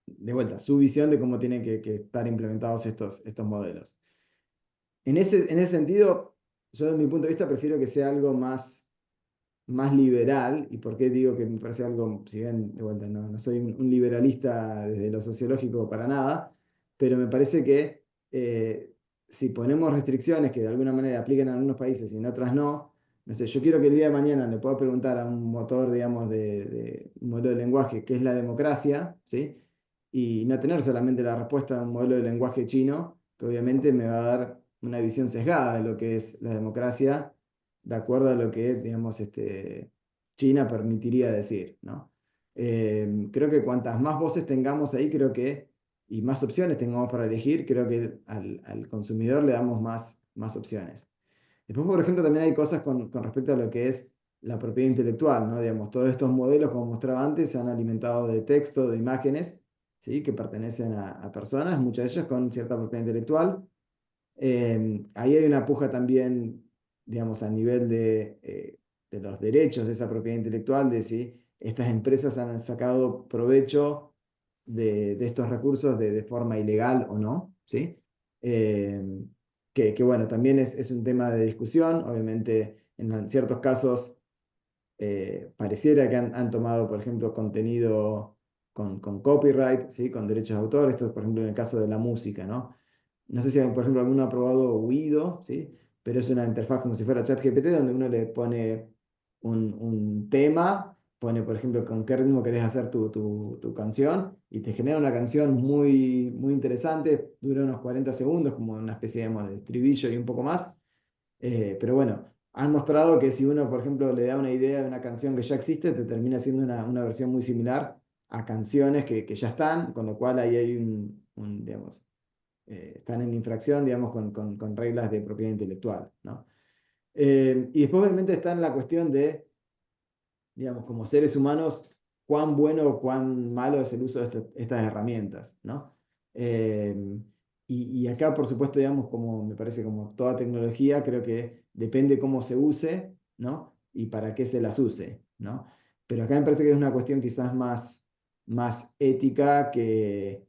de vuelta, su visión de cómo tienen que estar implementados estos modelos. En ese sentido, yo desde mi punto de vista prefiero que sea algo más liberal. ¿Y por qué digo que me parece algo, si bien de vuelta no soy un liberalista desde lo sociológico para nada, pero me parece que si ponemos restricciones que de alguna manera apliquen en algunos países y en otras no, no sé, yo quiero que el día de mañana le pueda preguntar a un motor, digamos, de un modelo de lenguaje qué es la democracia, ¿sí? Y no tener solamente la respuesta de un modelo de lenguaje chino, que obviamente me va a dar una visión sesgada de lo que es la democracia de acuerdo a lo que, digamos, China permitiría decir, ¿no? Creo que cuantas más voces tengamos ahí, y más opciones tengamos para elegir, creo que al consumidor le damos más opciones. Después, por ejemplo, también hay cosas con respecto a lo que es la propiedad intelectual, ¿no? Digamos, todos estos modelos, como mostraba antes, se han alimentado de texto, de imágenes, ¿sí? Que pertenecen a personas, muchas de ellas con cierta propiedad intelectual. Ahí hay una puja también, digamos, a nivel de los derechos de esa propiedad intelectual, de si estas empresas han sacado provecho de estos recursos de forma ilegal o no, ¿sí? Eh, que bueno, también es un tema de discusión. Obviamente, en ciertos casos pareciera que han tomado, por ejemplo, contenido con copyright, ¿sí? Con derechos de autor. Esto, por ejemplo, en el caso de la música, ¿no? No sé si, por ejemplo, alguno ha probado Uido, ¿sí? Pero es una interfaz como si fuera ChatGPT, donde uno le pone un tema, pone, por ejemplo, con qué ritmo querés hacer tu canción, y te genera una canción muy, muy interesante, dura unos 40 segundos, como una especie, digamos, de estribillo y un poco más. Pero bueno, han mostrado que si uno, por ejemplo, le da una idea de una canción que ya existe, te termina siendo una versión muy similar a canciones que ya están, con lo cual ahí hay digamos, están en infracción, digamos, con reglas de propiedad intelectual, ¿no? Y después obviamente está en la cuestión de, digamos, como seres humanos, cuán bueno o cuán malo es el uso de estas herramientas, ¿no? Eh, y acá, por supuesto, digamos, como me parece como toda tecnología, creo que depende cómo se use, ¿no? Y para qué se las use, ¿no? Pero acá me parece que es una cuestión quizás más ética que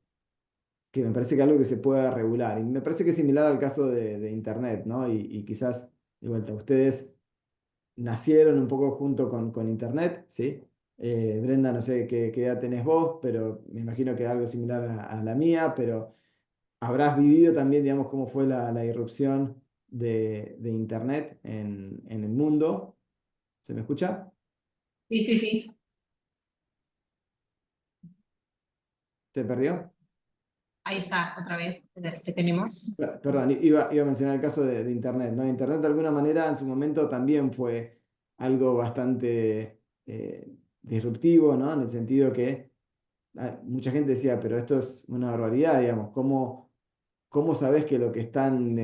me parece que es algo que se pueda regular. Y me parece que es similar al caso de Internet, ¿no? Y quizás, de vuelta, ustedes nacieron un poco junto con Internet, ¿sí? Brenda, no sé qué edad tenés vos, pero me imagino que algo similar a la mía, pero habrás vivido también, digamos, cómo fue la irrupción de Internet en el mundo. ¿Se me escucha? Sí, sí, sí. ¿Se perdió? Ahí está, otra vez, te tenemos. Perdón, iba a mencionar el caso de Internet, ¿no? Internet de alguna manera en su momento también fue algo bastante disruptivo, ¿no? En el sentido que mucha gente decía, pero esto es una barbaridad, digamos, ¿cómo sabes que lo que están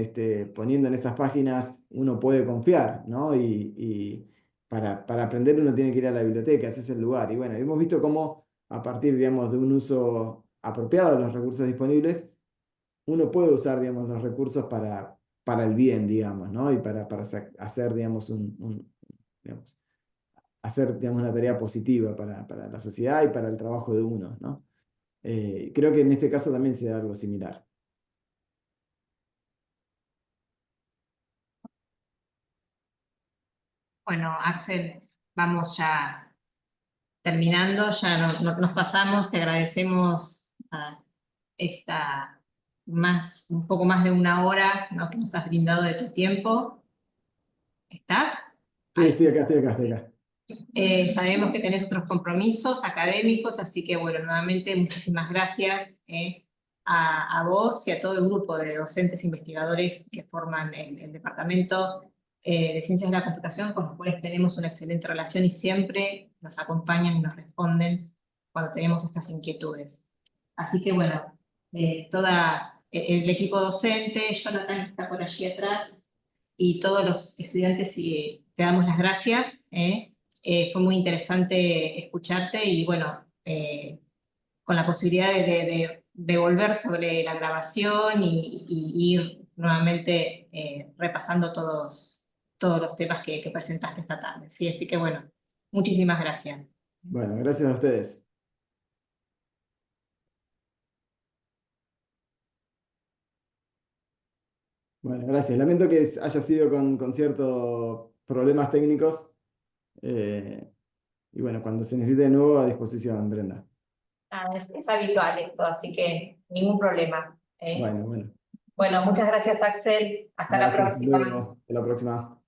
poniendo en estas páginas uno puede confiar, ¿no? Y para aprender uno tiene que ir a la biblioteca, ese es el lugar. Y bueno, hemos visto cómo a partir, digamos, de un uso apropiado de los recursos disponibles, uno puede usar, digamos, los recursos para el bien, digamos, ¿no? Y para hacer, digamos, digamos, hacer, digamos, una tarea positiva para la sociedad y para el trabajo de uno, ¿no? Creo que en este caso también se da algo similar. Bueno, Axel, vamos ya terminando, ya nos pasamos, te agradecemos esta un poco más de una hora, ¿no? Que nos has brindado de tu tiempo. ¿Estás? Sí, Ahí. estoy acá. Sabemos que tenés otros compromisos académicos, así que bueno, nuevamente muchísimas gracias a vos y a todo el grupo de docentes investigadores que forman el Departamento de Ciencias de la Computación, con los cuales tenemos una excelente relación y siempre nos acompañan y nos responden cuando tenemos estas inquietudes. Así que bueno, el equipo docente, Jonathan que está por allí atrás, y todos los estudiantes, te damos las gracias. Fue muy interesante escucharte y bueno, con la posibilidad de volver sobre la grabación y ir nuevamente repasando todos los temas que presentaste esta tarde. ¿Sí? Así que bueno, muchísimas gracias. Bueno, gracias a ustedes. Bueno, gracias. Lamento que haya sido con ciertos problemas técnicos. Y bueno, cuando se necesite de nuevo, a disposición, Brenda. Es habitual esto, así que ningún problema. Bueno. Bueno, muchas gracias, Axel. Hasta la Gracias, hasta próxima. luego. Hasta la próxima.